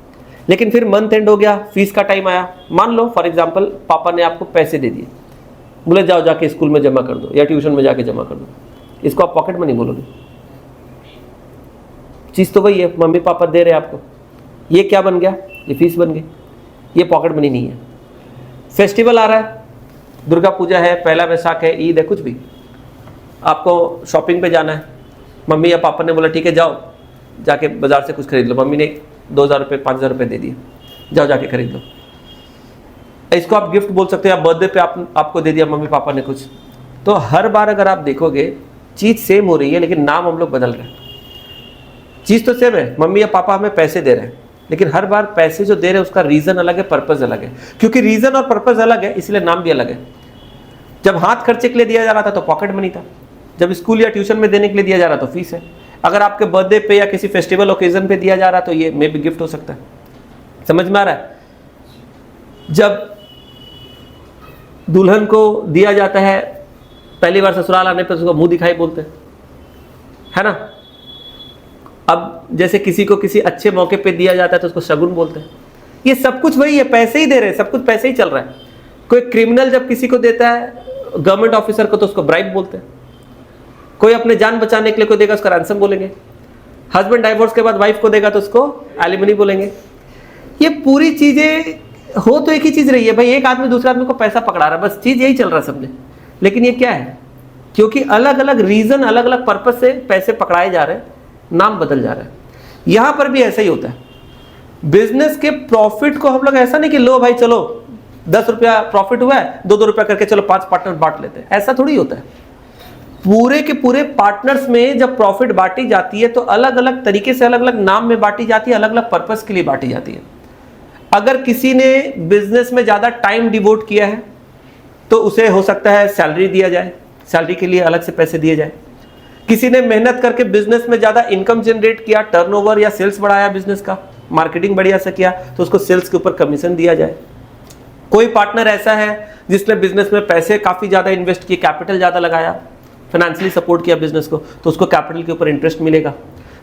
लेकिन फिर मंथ एंड हो गया, फीस का टाइम आया, मान लो फॉर एग्जांपल पापा ने आपको पैसे दे दिए, बोले जाओ जाके स्कूल में जमा कर दो या ट्यूशन में जाके जमा कर दो। इसको आप पॉकेट मनी बोलोगे? चीज़ तो वही है, मम्मी पापा दे रहे हैं आपको। ये क्या बन गया? ये फीस बन गई, ये पॉकेट मनी नहीं है। फेस्टिवल आ रहा है, दुर्गा पूजा है, पहला वैसाख है, ईद है, कुछ भी, आपको शॉपिंग पे जाना है, मम्मी या पापा ने बोला ठीक है जाओ जाके बाजार से कुछ खरीद लो। मम्मी ने 2000 रुपये 5000 रुपये दे दिए, जाओ जाके खरीद लो। इसको आप गिफ्ट बोल सकते हो, या बर्थडे पे आपको दे दिया मम्मी पापा ने कुछ। तो हर बार अगर आप देखोगे चीज़ सेम हो रही है, लेकिन नाम हम लोग बदल रहे हैं। चीज़ तो सेम है, मम्मी या पापा हमें पैसे दे रहे हैं, लेकिन हर बार पैसे जो दे रहे हैं उसका रीजन अलग है, पर्पज अलग है। क्योंकि रीजन और पर्पज अलग है इसलिए नाम भी अलग है। जब हाथ खर्चे के लिए दिया जा रहा था तो पॉकेट मनी था, जब स्कूल या ट्यूशन में देने के लिए दिया जा रहा तो फीस है, अगर आपके बर्थडे पे या किसी फेस्टिवल ओकेजन पे दिया जा रहा तो ये मे भी गिफ्ट हो सकता है। समझ में आ रहा है? जब दुल्हन को दिया जाता है पहली बार ससुराल आने पर उसको मुंह दिखाई बोलते हैं, है ना। अब जैसे किसी को किसी अच्छे मौके पे दिया जाता है तो उसको शगुन बोलते हैं। ये सब कुछ वही है, पैसे ही दे रहे हैं, सब कुछ पैसे ही चल रहा है। कोई क्रिमिनल जब किसी को देता है गवर्नमेंट ऑफिसर को तो उसको ब्राइब बोलते हैं। कोई अपने जान बचाने के लिए कोई देगा उसको रैंसम बोलेंगे। हस्बैंड डाइवोर्स के बाद वाइफ को देगा तो उसको एलिमनी बोलेंगे। ये पूरी चीजें हो तो एक ही चीज रही है भाई, एक आदमी दूसरे आदमी को पैसा पकड़ा रहा है, बस चीज यही चल रहा है समझे। लेकिन ये क्या है, क्योंकि अलग अलग रीजन अलग अलग पर्पस से पैसे पकड़ाए जा रहे हैं, नाम बदल जा रहा है। यहां पर भी ऐसा ही होता है। बिजनेस के प्रॉफिट को हम लोग ऐसा नहीं कि लो भाई चलो 10 रुपया प्रॉफिट हुआ है 2-2 रुपया करके चलो 5 पार्टनर बांट लेते हैं, ऐसा थोड़ी होता है। पूरे के पूरे पार्टनर्स में जब प्रॉफिट बांटी जाती है तो अलग अलग तरीके से अलग अलग नाम में बांटी जाती है, अलग अलग पर्पस के लिए बांटी जाती है। अगर किसी ने बिजनेस में ज्यादा टाइम डिवोट किया है तो उसे हो सकता है सैलरी दिया जाए, सैलरी के लिए अलग से पैसे दिए जाए। किसी ने मेहनत करके बिजनेस में ज्यादा इनकम जनरेट किया, टर्नओवर या सेल्स बढ़ाया बिजनेस का, मार्केटिंग बढ़िया से किया तो उसको सेल्स के ऊपर कमीशन दिया जाए। कोई पार्टनर ऐसा है जिसने बिजनेस में पैसे काफी ज्यादा इन्वेस्ट किए, कैपिटल ज्यादा लगाया, फाइनेंशियली सपोर्ट किया बिजनेस को, तो उसको कैपिटल के ऊपर इंटरेस्ट मिलेगा।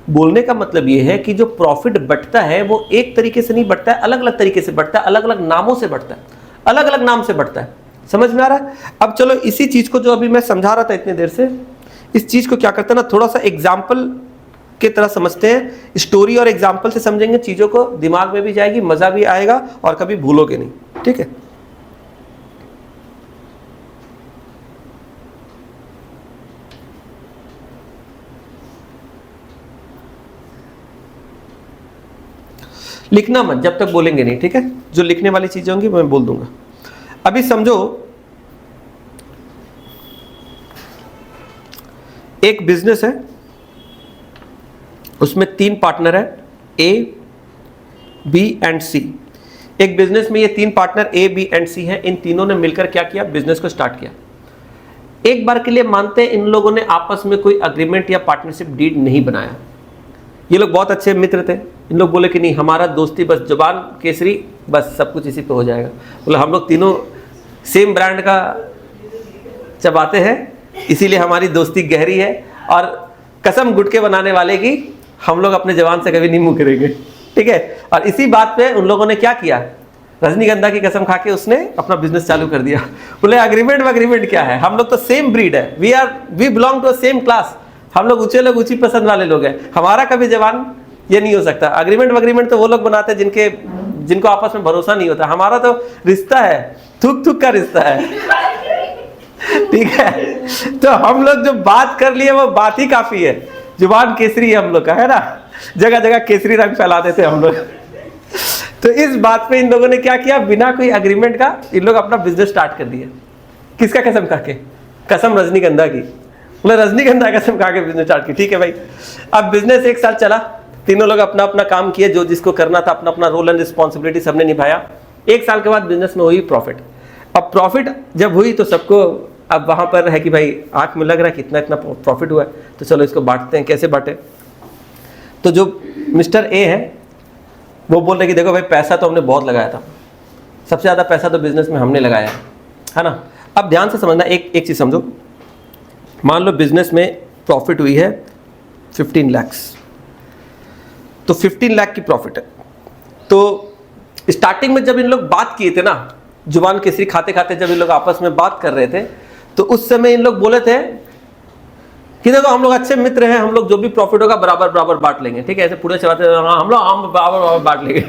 बोलने का मतलब यह है कि जो प्रॉफिट बढ़ता है वो एक तरीके से नहीं बढ़ता है, अलग अलग तरीके से बढ़ता है, अलग अलग नामों से बढ़ता है, अलग अलग नाम से बढ़ता है। समझ में आ रहा है? अब चलो इसी चीज को जो अभी मैं समझा रहा था इतनी देर से, इस चीज को क्या करते हैं ना, थोड़ा सा एग्जाम्पल की तरह समझते हैं। स्टोरी और एग्जाम्पल से समझेंगे चीजों को, दिमाग में भी जाएगी, मजा भी आएगा और कभी भूलोगे नहीं। ठीक है? लिखना मत जब तक बोलेंगे नहीं, ठीक है? जो लिखने वाली चीजें होंगी मैं बोल दूंगा। अभी समझो एक बिजनेस है, उसमें 3 पार्टनर है, ए, बी एंड सी। एक बिजनेस में ये 3 पार्टनर ए, बी एंड सी हैं। इन तीनों ने मिलकर क्या किया? बिजनेस को स्टार्ट किया। एक बार के लिए मानते हैं इन लोगों ने आपस में कोई अग्रीमेंट या पार्टनरशिप डीड नहीं बनाया। ये लोग बहुत अच्छे मित्र थे। इन लोग बोले कि नहीं, हमारा दोस्ती बस जुबान केसरी, बस सब कुछ इसी पे हो जाएगा। बोले हम लोग तीनों सेम ब्रांड का चबाते हैं, इसीलिए हमारी दोस्ती गहरी है और कसम गुटके बनाने वाले की हम लोग अपने जवान से कभी नहीं मुकरेंगे। ठीक है? और इसी बात पे उन लोगों ने क्या किया, रजनीगंधा की कसम खा के उसने अपना बिजनेस चालू कर दिया। बोले अग्रीमेंट क्या है, हम लोग तो सेम ब्रीड है, we belong to same class, हम लोग ऊंचे लोग ऊंची पसंद वाले लोग हैं, हमारा कभी जवान ये नहीं हो सकता। अग्रीमेंट तो वो लोग बनाते हैं जिनको आपस में भरोसा नहीं होता। हमारा तो रिश्ता है, थुक का रिश्ता है। ठीक है? तो हम लोग जो बात कर लिए वो बात ही काफी है। जुबान केसरी है हम लोग का, है ना, जगह जगह केसरी रंग फैला देते हैं हम लोग। तो इस बात पे इन लोगों ने क्या किया, बिना कोई अग्रीमेंट का इन लोग अपना बिजनेस स्टार्ट कर दिया। किसका कसम खा के? कसम रजनीगंधा की। बोले रजनीगंधा कसम खा के बिजनेस स्टार्ट की। ठीक है भाई, अब बिजनेस 1 साल चला, तीनों लोग अपना अपना काम किए, जो जिसको करना था अपना अपना रोल एंड रिस्पॉन्सिबिलिटी सबने निभाया। 1 साल के बाद बिजनेस में हुई प्रॉफिट। अब प्रॉफिट जब हुई तो सबको अब वहां पर है कि भाई आंख में लग रहा है कितना इतना प्रॉफिट हुआ है, तो चलो इसको बांटते हैं। कैसे बांटे? तो जो मिस्टर ए है वो बोल रहे कि देखो भाई पैसा तो हमने बहुत लगाया था, सबसे ज़्यादा पैसा तो बिजनेस में हमने लगाया है ना। अब ध्यान से समझना, एक चीज़ समझो। मान लो बिजनेस में प्रॉफिट हुई है 15 लाख, तो 15 लाख की प्रॉफिट है। तो स्टार्टिंग में जब इन लोग बात किए थे ना, जुबान केसरी खाते खाते जब इन लोग आपस में बात कर रहे थे, तो उस समय इन लोग बोले थे कि देखो हम लोग अच्छे मित्र हैं, हम लोग जो भी प्रॉफिट होगा बराबर बराबर बांट लेंगे। ठीक है? ऐसे पूरे चबाते हम बराबर बराबर बांट लेंगे।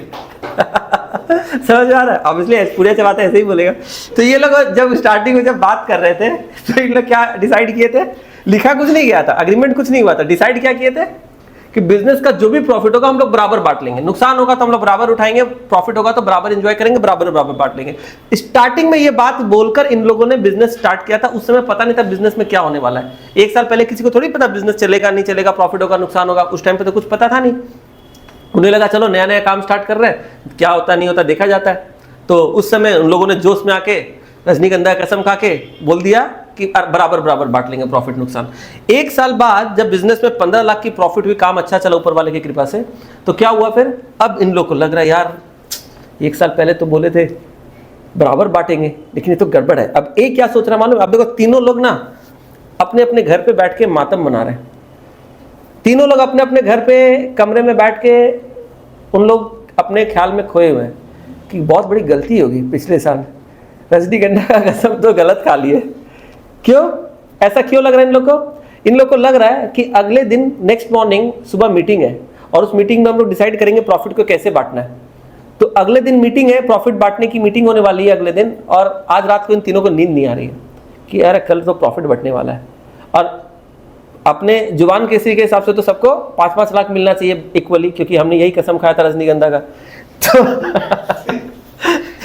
समझ आ रहा है? ऑब्वियसली पूरे चबाते ऐसे ही बोलेगा। तो ये लोग जब स्टार्टिंग में जब बात कर रहे थे तो इन लोग क्या डिसाइड किए थे, लिखा कुछ नहीं गया था, अग्रीमेंट कुछ नहीं हुआ था, डिसाइड क्या किए थे कि बिजनेस का जो भी प्रॉफिट होगा हम लोग बराबर बांट लेंगे, नुकसान होगा तो हम लोग बराबर उठाएंगे, प्रॉफिट होगा तो बराबर एंजॉय करेंगे, बराबर बराबर बांट लेंगे। स्टार्टिंग में ये बात बोलकर इन लोगों ने बिजनेस स्टार्ट किया था। उस समय पता नहीं था बिजनेस में क्या होने वाला है। 1 साल पहले किसी को थोड़ी पता बिजनेस चलेगा नहीं चलेगा, प्रॉफिट होगा नुकसान होगा, उस टाइम पे तो कुछ पता था नहीं। उन्हें लगा चलो नया नया काम स्टार्ट कर रहे हैं, क्या होता नहीं होता देखा जाता है। तो उस समय उन लोगों ने जोश में आके रजनीगंधा कसम खा के बोल दिया कि बराबर बराबर बांट लेंगे प्रॉफिट नुकसान। 1 साल बाद जब बिजनेस में 15 लाख की प्रॉफिट हुई, काम अच्छा चला ऊपर वाले की कृपा से, तो क्या हुआ फिर, अब इन लोग को लग रहा है यार 1 साल पहले तो बोले थे बराबर बांटेंगे, लेकिन ये तो गड़बड़ है। अब एक क्या सोच रहा मालूम, अब देखो तीनों लोग ना अपने अपने घर पे बैठ के मातम मना रहे हैं। तीनों लोग अपने अपने घर पे कमरे में बैठ के उन लोग अपने ख्याल में खोए हुए हैं कि बहुत बड़ी गलती होगी पिछले साल, रजनीगंधा का कसम तो गलत खा लिए। क्यों ऐसा क्यों लग रहा है इन लोग को? इन लोग को लग रहा है कि अगले दिन नेक्स्ट मॉर्निंग सुबह मीटिंग है और उस मीटिंग में हम लोग डिसाइड करेंगे प्रॉफिट को कैसे बांटना है। तो अगले दिन मीटिंग है, प्रॉफिट बांटने की मीटिंग होने वाली है अगले दिन, और आज रात को इन तीनों को नींद नहीं आ रही है कि यार कल तो प्रॉफिट बटने वाला है। और अपने जुबान केसरी के हिसाब से तो सबको 5-5 लाख मिलना चाहिए इक्वली, क्योंकि हमने यही कसम खाया था रजनीगंधा का। तो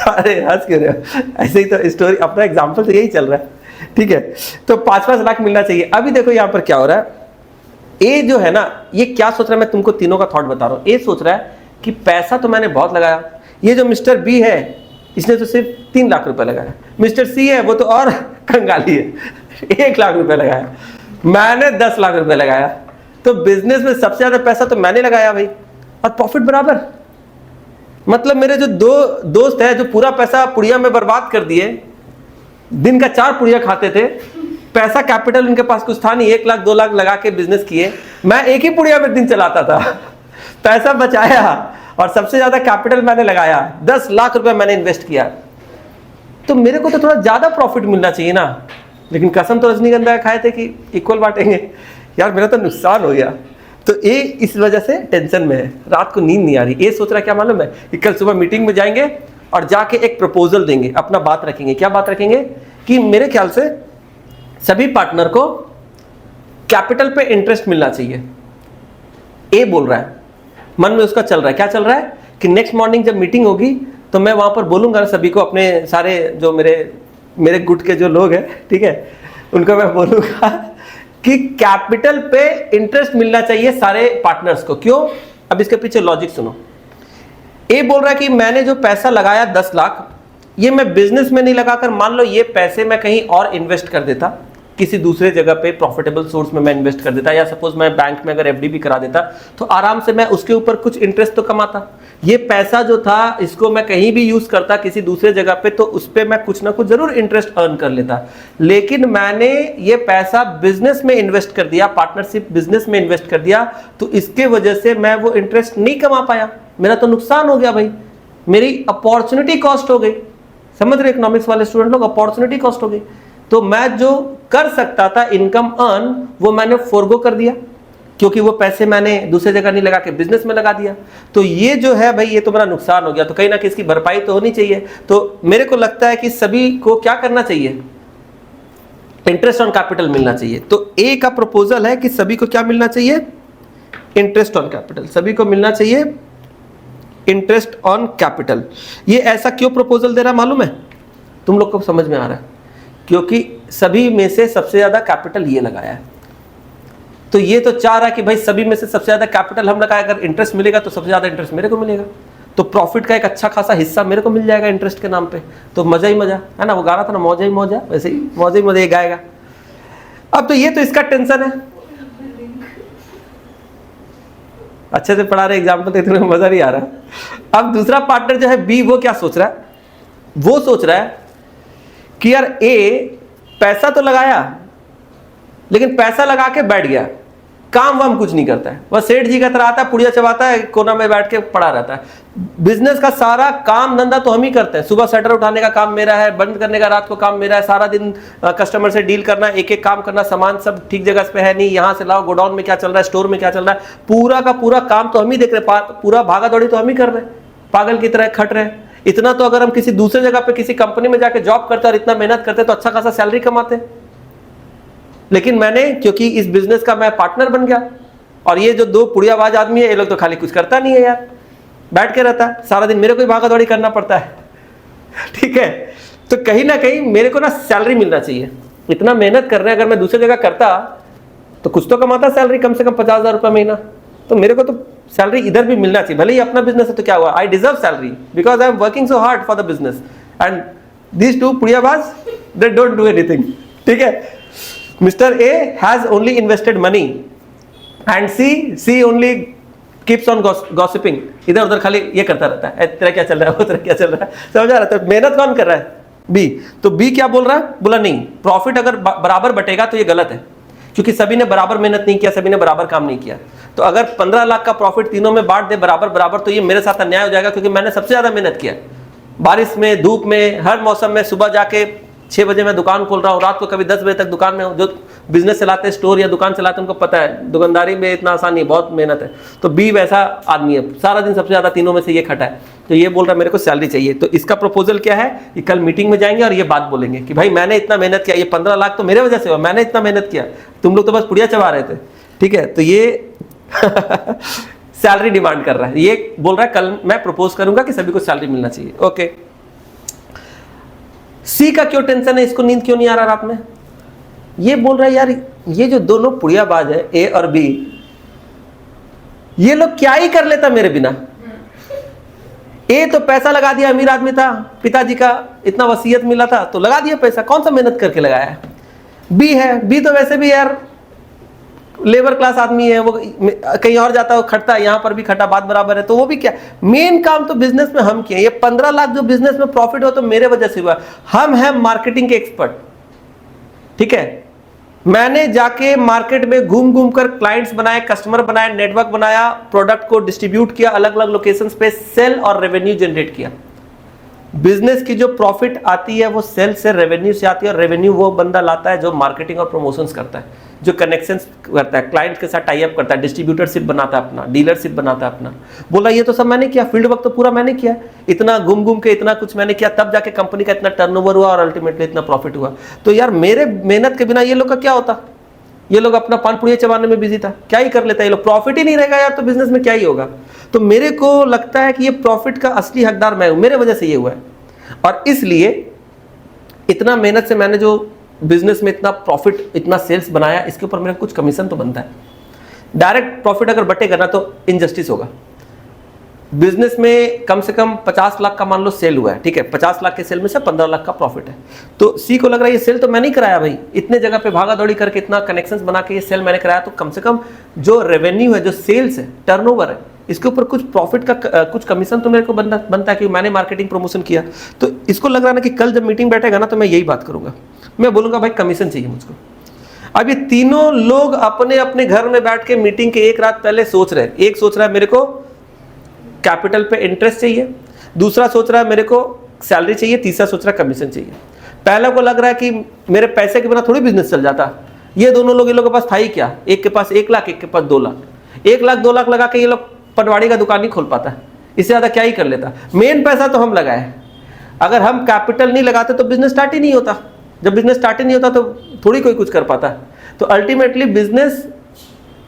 अरे हंस क्यों रहे हो, ऐसे ही तो स्टोरी, अपना एग्जाम्पल तो यही चल रहा है, ठीक है। तो 5-5 लाख मिलना चाहिए। अभी देखो यहाँ पर क्या हो रहा है, ये जो है ना, ये क्या सोच रहा है, मैं तुमको तीनों का थॉट बता रहा हूँ। ये सोच रहा है कि पैसा तो मैंने बहुत लगाया, ये जो मिस्टर बी है इसने तो सिर्फ 3 लाख रुपए लगाया, मिस्टर सी है वो तो और कंगाली है 1 लाख रुपए लगाया, मैंने 10 लाख रुपए लगाया। तो बिजनेस में सबसे ज्यादा पैसा तो मैंने लगाया भाई, और प्रॉफिट बराबर। मतलब मेरे जो 2 दोस्त है जो पूरा पैसा पुड़िया में बर्बाद कर दिए, दिन का 4 पुड़िया खाते थे, पैसा कैपिटल उनके पास कुछ था नहीं, 1 लाख 2 लाख लगा के बिजनेस किए, मैं एक ही पुड़िया में दिन चलाता था, पैसा बचाया और सबसे ज्यादा कैपिटल मैंने लगाया, 10 लाख रुपए मैंने इन्वेस्ट किया। तो मेरे को तो थोड़ा ज्यादा प्रॉफिट मिलना चाहिए ना, लेकिन कसम तो रजनीगंधा खाए थे कि इक्वल बांटेंगे, यार मेरा तो नुकसान हो गया। तो ये इस वजह से टेंशन में है, रात को नींद नहीं आ रही। ये सोच रहा है क्या मालूम है कि कल सुबह मीटिंग में जाएंगे और जाके एक प्रपोजल देंगे, अपना बात रखेंगे। क्या बात रखेंगे कि मेरे ख्याल से सभी पार्टनर को कैपिटल पे इंटरेस्ट मिलना चाहिए। ए बोल रहा है, मन में उसका चल रहा है, क्या चल रहा है कि नेक्स्ट मॉर्निंग जब मीटिंग होगी तो मैं वहां पर बोलूंगा सभी को, अपने सारे जो मेरे गुट के जो लोग हैं, ठीक है, उनको मैं बोलूंगा कि कैपिटल पे इंटरेस्ट मिलना चाहिए सारे पार्टनर्स को। क्यों? अब इसके पीछे लॉजिक सुनो। ए बोल रहा है कि मैंने जो पैसा लगाया 10 लाख, ये मैं बिजनेस में नहीं लगाकर, मान लो ये पैसे मैं कहीं और इन्वेस्ट कर देता, किसी दूसरे जगह पे प्रॉफिटेबल सोर्स में मैं इन्वेस्ट कर देता, या सपोज मैं बैंक में अगर एफडी भी करा देता, तो आराम से मैं उसके ऊपर कुछ इंटरेस्ट तो कमाता। ये पैसा जो था इसको मैं कहीं भी यूज करता किसी दूसरे जगह पे, तो उस पर मैं कुछ ना कुछ जरूर इंटरेस्ट अर्न कर लेता। लेकिन मैंने ये पैसा बिजनेस में इन्वेस्ट कर दिया, पार्टनरशिप बिजनेस में इन्वेस्ट कर दिया, तो इसके वजह से मैं वो इंटरेस्ट नहीं कमा पाया, मेरा तो नुकसान हो गया भाई, मेरी अपॉर्चुनिटी कॉस्ट हो गई। समझ रहे इकोनॉमिक्स वाले स्टूडेंट लोग, अपॉर्चुनिटी कॉस्ट हो गई। तो मैं जो कर सकता था इनकम अर्न, वो मैंने फोरगो कर दिया, क्योंकि वो पैसे मैंने दूसरे जगह नहीं लगा के बिजनेस में लगा दिया। तो ये जो है भाई, ये तो मेरा नुकसान हो गया, तो कहीं ना कहीं इसकी भरपाई तो होनी चाहिए। तो मेरे को लगता है कि सभी को क्या करना चाहिए, इंटरेस्ट ऑन कैपिटल मिलना चाहिए। तो ए का प्रपोजल है कि सभी को क्या मिलना चाहिए, इंटरेस्ट ऑन कैपिटल, सभी को मिलना चाहिए इंटरेस्ट ऑन कैपिटल। ये ऐसा क्यों प्रपोजल दे रहा मालूम है? तुम लोग को समझ में आ रहा है, क्योंकि सभी में से सबसे ज्यादा कैपिटल ये लगाया है। तो ये तो चाह रहा है कि भाई सभी में से सबसे ज्यादा कैपिटल हम लगाए, अगर इंटरेस्ट मिलेगा तो सबसे ज्यादा इंटरेस्ट मेरे को मिलेगा, तो प्रॉफिट का एक अच्छा खासा हिस्सा मेरे को मिल जाएगा इंटरेस्ट के नाम पे। तो मजा ही मजा है ना, वो गा रहा था ना, मौजा ही मौजा, वैसे ही मौजा ही मौजा ये गाएगा। अब तो ये तो इसका टेंशन है, अच्छे से पढ़ा रहे, एग्जाम्पल देते हुए मजा नहीं आ रहा। अब दूसरा पार्टनर जो है बी, वो क्या सोच रहा है, वो सोच रहा है कि यार ए पैसा तो लगाया, लेकिन पैसा लगा के बैठ गया, काम वाम कुछ नहीं करता है, वह सेठ जी का तरह आता है, पुड़िया चबाता है, कोना में बैठ के पड़ा रहता है। बिजनेस का सारा काम धंधा तो हम ही करते हैं, सुबह शटर उठाने का काम मेरा है, बंद करने का रात को काम मेरा है, सारा दिन कस्टमर से डील करना, एक एक काम करना, सामान सब ठीक जगह पे है नहीं, यहाँ से लाओ, गोडाउन में क्या चल रहा है, स्टोर में क्या चल रहा है, पूरा का पूरा काम तो हम ही देख रहे हैं, पूरा भागा दौड़ी तो हम ही कर रहे हैं, पागल की तरह खट रहे हैं। इतना तो अगर हम किसी दूसरे जगह पे किसी कंपनी में जाके जॉब करते और इतना मेहनत करते तो अच्छा खासा सैलरी कमाते। लेकिन मैंने, क्योंकि इस बिजनेस का मैं पार्टनर बन गया, और ये जो 2 पुड़ियाबाज आदमी है, ये लोग तो खाली कुछ करता नहीं है यार, बैठ के रहता है सारा दिन, मेरे को ही भागा दौड़ी करना पड़ता है, ठीक है। तो कहीं ना कहीं मेरे को ना सैलरी मिलना चाहिए, इतना मेहनत कर रहे हैं, अगर मैं दूसरी जगह करता तो कुछ तो कमाता सैलरी, कम से कम 50,000 रुपये महीना, तो मेरे को तो सैलरी इधर भी मिलना चाहिए, भले ही अपना बिजनेस है तो क्या हुआ, I deserve salary because I am working so hard for the business and these two पुड़ियाबाज दे डोंट डू एनीथिंग। ठीक है, mister A has only invested money and C only keeps on gossiping, इधर उधर खाली ये करता रहता है, तेरा क्या चल रहा है, वो तेरा क्या चल रहा है, समझ आ रहा है। मेहनत कौन कर रहा है? बी। तो बी क्या बोल रहा है? बोला नहीं, प्रॉफिट अगर बराबर बटेगा तो ये गलत है, क्योंकि सभी ने बराबर मेहनत नहीं किया, सभी ने बराबर काम नहीं किया। तो अगर 15 लाख का प्रॉफिट तीनों में बांट दे बराबर बराबर, तो ये मेरे साथ अन्याय हो जाएगा, क्योंकि मैंने सबसे ज्यादा मेहनत किया, बारिश में, धूप में, हर मौसम में। सुबह जाके 6 बजे मैं दुकान खोल रहा हूँ, रात को कभी 10 बजे तक दुकान में हूँ। जो बिजनेस चलाते हैं, स्टोर या दुकान चलाते हैं, उनको पता है दुकानदारी में इतना आसान नहीं, बहुत मेहनत है। तो बी वैसा आदमी है, सारा दिन सबसे ज्यादा तीनों में से ये खटा है, तो ये बोल रहा है मेरे को सैलरी चाहिए। तो इसका प्रपोजल क्या है कि कल मीटिंग में जाएंगे और ये बात बोलेंगे कि भाई मैंने इतना मेहनत किया, ये 15 लाख तो मेरे वजह से हुआ, मैंने इतना मेहनत किया, तुम लोग तो बस पुड़िया चबा रहे थे। ठीक है, तो ये सैलरी डिमांड कर रहा है, ये बोल रहा है कल मैं प्रपोज करूंगा कि सभी को सैलरी मिलना चाहिए। ओके, सी का क्यों टेंशन है, इसको नींद क्यों नहीं आ रहा रात में? ये बोल रहा है यार ये जो दो लोग पुड़ियाबाज है, ए और बी, ये लोग क्या ही कर लेता मेरे बिना। ए तो पैसा लगा दिया, अमीर आदमी था, पिताजी का इतना वसीयत मिला था तो लगा दिया पैसा, कौन सा मेहनत करके लगाया। बी है, बी तो वैसे भी यार लेबर क्लास आदमी है, वो कहीं और जाता है खटता है, यहां पर भी खटा, बात बराबर है। तो वो भी क्या, मेन काम तो बिजनेस में हम किए। ये 15 लाख जो बिजनेस में प्रॉफिट हो तो मेरे वजह से हुआ। हम हैं मार्केटिंग के एक्सपर्ट। ठीक है, मैंने जाके मार्केट में घूम घूम कर क्लाइंट्स बनाए, कस्टमर बनाए, नेटवर्क बनाया, प्रोडक्ट को डिस्ट्रीब्यूट किया, अलग अलग लोकेशंस पे सेल और रेवेन्यू जनरेट किया। बिजनेस की जो प्रॉफिट आती है वो सेल से, रेवेन्यू से आती है, और रेवेन्यू वो बंदा लाता है जो मार्केटिंग और प्रमोशंस करता है, जो कनेक्शंस करता है, क्लाइंट के साथ टाई अप करता है, डिस्ट्रीब्यूटरशिप बनाता है अपना, डीलरशिप बनाता है अपना। बोला ये तो सब मैंने किया, फील्ड वर्क तो पूरा मैंने किया, इतना घूम घूम के इतना कुछ मैंने किया, तब जाके कंपनी का इतना टर्नओवर हुआ और अल्टीमेटली इतना प्रॉफिट हुआ। तो यार मेरे मेहनत के बिना ये लोग का क्या होता? ये लोग अपना पान पुड़िया चबाने में बिजी था, क्या ही कर लेता है ये लोग, प्रॉफिट ही नहीं रहेगा यार तो बिजनेस में क्या ही होगा। तो मेरे को लगता है कि ये प्रॉफिट का असली हकदार मैं हूं, मेरे वजह से ये हुआ है। और इसलिए इतना मेहनत से मैंने जो बिजनेस में इतना प्रॉफिट, इतना सेल्स बनाया, इसके ऊपर मेरा कुछ कमीशन तो बनता है। डायरेक्ट प्रॉफिट अगर बटेगा ना तो इनजस्टिस होगा। बिजनेस में कम से कम 50 लाख का मान लो सेल हुआ है, ठीक है, 50 लाख के सेल में से 15 लाख का प्रॉफिट है। तो सी को लग रहा है ये सेल तो मैं नहीं कराया भाई, इतने जगह पे भागा दौड़ी करके इतना कनेक्शंस बना के ये सेल मैंने कराया, तो कम से कम जो रेवेन्यू है, जो सेल्स है, टर्नओवर है, इसके ऊपर कुछ प्रॉफिट का कुछ कमीशन तो मेरे को बनता है कि मैंने मार्केटिंग प्रमोशन किया। तो इसको लग रहा है ना कि कल जब मीटिंग बैठेगा ना तो मैं यही बात करूंगा, मैं बोलूंगा भाई कमीशन चाहिए मुझको। अब ये तीनों लोग अपने अपने घर में बैठ के मीटिंग के एक रात पहले सोच रहे हैं। एक सोच रहा है मेरे को कैपिटल पे इंटरेस्ट चाहिए, दूसरा सोच रहा है मेरे को सैलरी चाहिए, तीसरा सोच रहा है कमीशन चाहिए। पहला को लग रहा है कि मेरे पैसे के बिना थोड़ी बिजनेस चल जाता। ये दोनों लोग, इन लोगों के पास था ही क्या, एक के पास 1 लाख, एक के पास 2 लाख। 1 लाख 2 लाख लगा के ये लोग पटवारी का दुकान नहीं खोल पाता, इससे ज्यादा क्या ही कर लेता। मेन पैसा तो हम लगाए, अगर हम कैपिटल नहीं लगाते तो बिजनेस स्टार्ट ही नहीं होता। जब बिजनेस स्टार्ट ही नहीं होता तो थोड़ी कोई कुछ कर पाता। तो अल्टीमेटली बिजनेस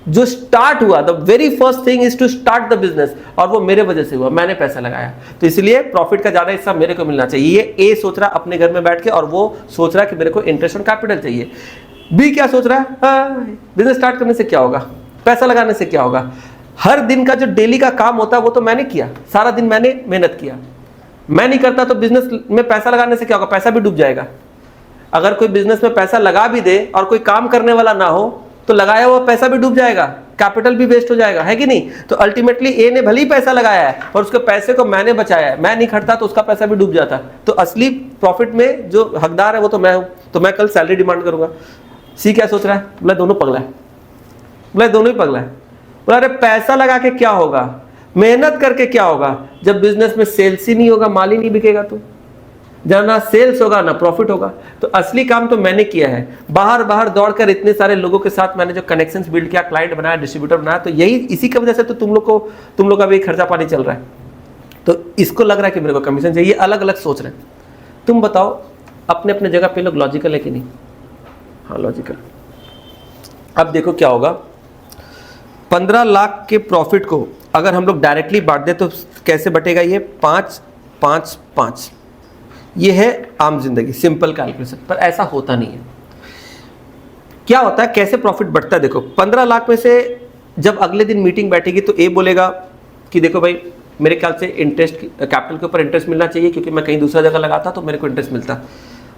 जो स्टार्ट हुआ, the very first thing is to start the business, और वो मेरे वजह से हुआ, मैंने पैसा लगाया। तो इसलिए प्रॉफिट का ज्यादा हिस्सा मेरे को मिलना चाहिए। ये ए सोच रहा अपने घर में बैठ के, और वो सोच रहा है कि मेरे को इंटरेस्ट ऑन कैपिटल चाहिए। बी क्या सोच रहा है, बिजनेस स्टार्ट करने से क्या होगा, पैसा लगाने से क्या होगा, हर दिन का जो डेली का काम होता है वो तो मैंने किया, सारा दिन मैंने मेहनत किया, मैं नहीं करता तो बिजनेस में पैसा लगाने से क्या होगा, पैसा भी डूब जाएगा। अगर कोई बिजनेस में पैसा लगा भी दे और कोई काम करने वाला ना हो तो लगाया हुआ पैसा भी डूब जाएगा, कैपिटल भी वेस्ट हो जाएगा, है कि नहीं। तो अल्टीमेटली ए ने भले ही पैसा लगाया है और उसके पैसे को मैंने बचाया है, मैं नहीं खटता तो उसका पैसा भी डूब जाता। तो असली प्रॉफिट में जो हकदार है वो तो मैं हूं, तो मैं कल सैलरी डिमांड करूंगा। सी क्या सोच रहा है, बोला दोनों पगला है, बोला दोनों ही पगला है। बोला अरे पैसा लगा के क्या होगा, मेहनत करके क्या होगा, जब बिजनेस में सेल्स ही नहीं होगा, माल ही नहीं बिकेगा, तो जब ना सेल्स होगा ना प्रॉफिट होगा। तो असली काम तो मैंने किया है, बाहर बाहर दौड़कर इतने सारे लोगों के साथ मैंने जो कनेक्शंस बिल्ड किया, क्लाइंट बनाया, डिस्ट्रीब्यूटर बनाया, तो यही इसी की वजह से तो तुम लोग का भी खर्चा पानी चल रहा है। तो इसको लग रहा है कि मेरे को कमीशन चाहिए, अलग अलग सोच रहे हैं। तुम बताओ अपने अपने जगह पे लोग लॉजिकल है कि नहीं? हाँ लॉजिकल। अब देखो क्या होगा, 15 लाख के प्रॉफिट को अगर हम लोग डायरेक्टली बांट दे तो कैसे बटेगा, ये 5 5 5। ये है आम जिंदगी, सिंपल कैलकुलेशन, पर ऐसा होता नहीं है। क्या होता है, कैसे प्रॉफिट बढ़ता है, देखो 15 लाख में से जब अगले दिन मीटिंग बैठेगी तो ए बोलेगा कि देखो भाई मेरे ख्याल से इंटरेस्ट कैपिटल के ऊपर इंटरेस्ट मिलना चाहिए, क्योंकि मैं कहीं दूसरा जगह लगाता तो मेरे को इंटरेस्ट मिलता।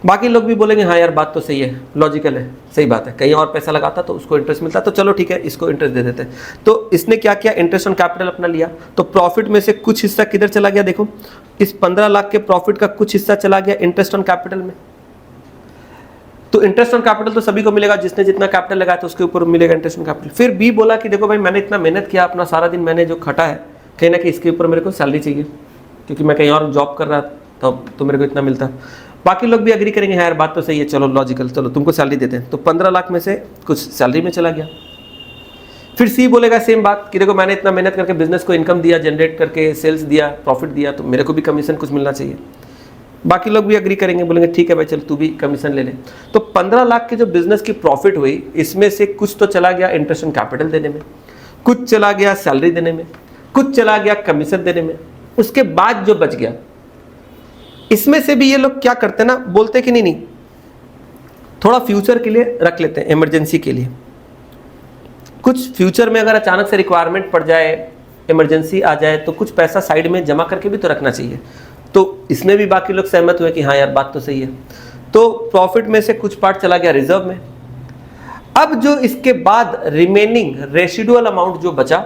बाकी लोग भी बोलेंगे हाँ यार बात तो सही है, लॉजिकल है, सही बात है, कहीं और पैसा लगाता तो उसको इंटरेस्ट मिलता, तो चलो ठीक है इसको इंटरेस्ट दे देते हैं। तो इसने क्या किया, इंटरेस्ट ऑन कैपिटल अपना लिया। तो प्रॉफिट में से कुछ हिस्सा किधर चला गया, देखो इस 15 लाख के प्रॉफिट का कुछ हिस्सा चला गया इंटरेस्ट ऑन कैपिटल में। तो इंटरेस्ट ऑन कैपिटल तो सभी को मिलेगा, जिसने जितना कैपिटल लगाया तो उसके ऊपर मिलेगा इंटरेस्ट ऑन कैपिटल। फिर बी बोला कि देखो भाई मैंने इतना मेहनत किया, अपना सारा दिन मैंने जो खटा है, कहीं ना कहीं इसके ऊपर मेरे को सैलरी चाहिए, क्योंकि मैं कहीं और जॉब कर रहा था तो मेरे को इतना मिलता। बाकी लोग भी एग्री करेंगे हाँ यार बात तो सही है, चलो लॉजिकल, चलो तुमको सैलरी देते हैं। तो 15 लाख में से कुछ सैलरी में चला गया। फिर सी बोलेगा सेम बात कि देखो मैंने इतना मेहनत करके बिजनेस को इनकम दिया, जनरेट करके सेल्स दिया, प्रॉफिट दिया, तो मेरे को भी कमीशन कुछ मिलना चाहिए। बाकी लोग भी एग्री करेंगे, बोलेंगे ठीक है भाई चल तू भी कमीशन ले ले। तो 15 लाख की जो बिजनेस की प्रॉफिट हुई, इसमें से कुछ तो चला गया इंटरेस्ट ऑन कैपिटल देने में, कुछ चला गया सैलरी देने में, कुछ चला गया कमीशन देने में। उसके बाद जो बच गया, इसमें से भी ये लोग क्या करते हैं ना, बोलते कि नहीं थोड़ा फ्यूचर के लिए रख लेते हैं, इमरजेंसी के लिए। कुछ फ्यूचर में अगर अचानक से रिक्वायरमेंट पड़ जाए, इमरजेंसी आ जाए, तो कुछ पैसा साइड में जमा करके भी तो रखना चाहिए। तो इसमें भी बाकी लोग सहमत हुए कि हाँ यार बात तो सही है। तो प्रॉफिट में से कुछ पार्ट चला गया रिजर्व में। अब जो इसके बाद रिमेनिंग रेसिडुअल अमाउंट जो बचा,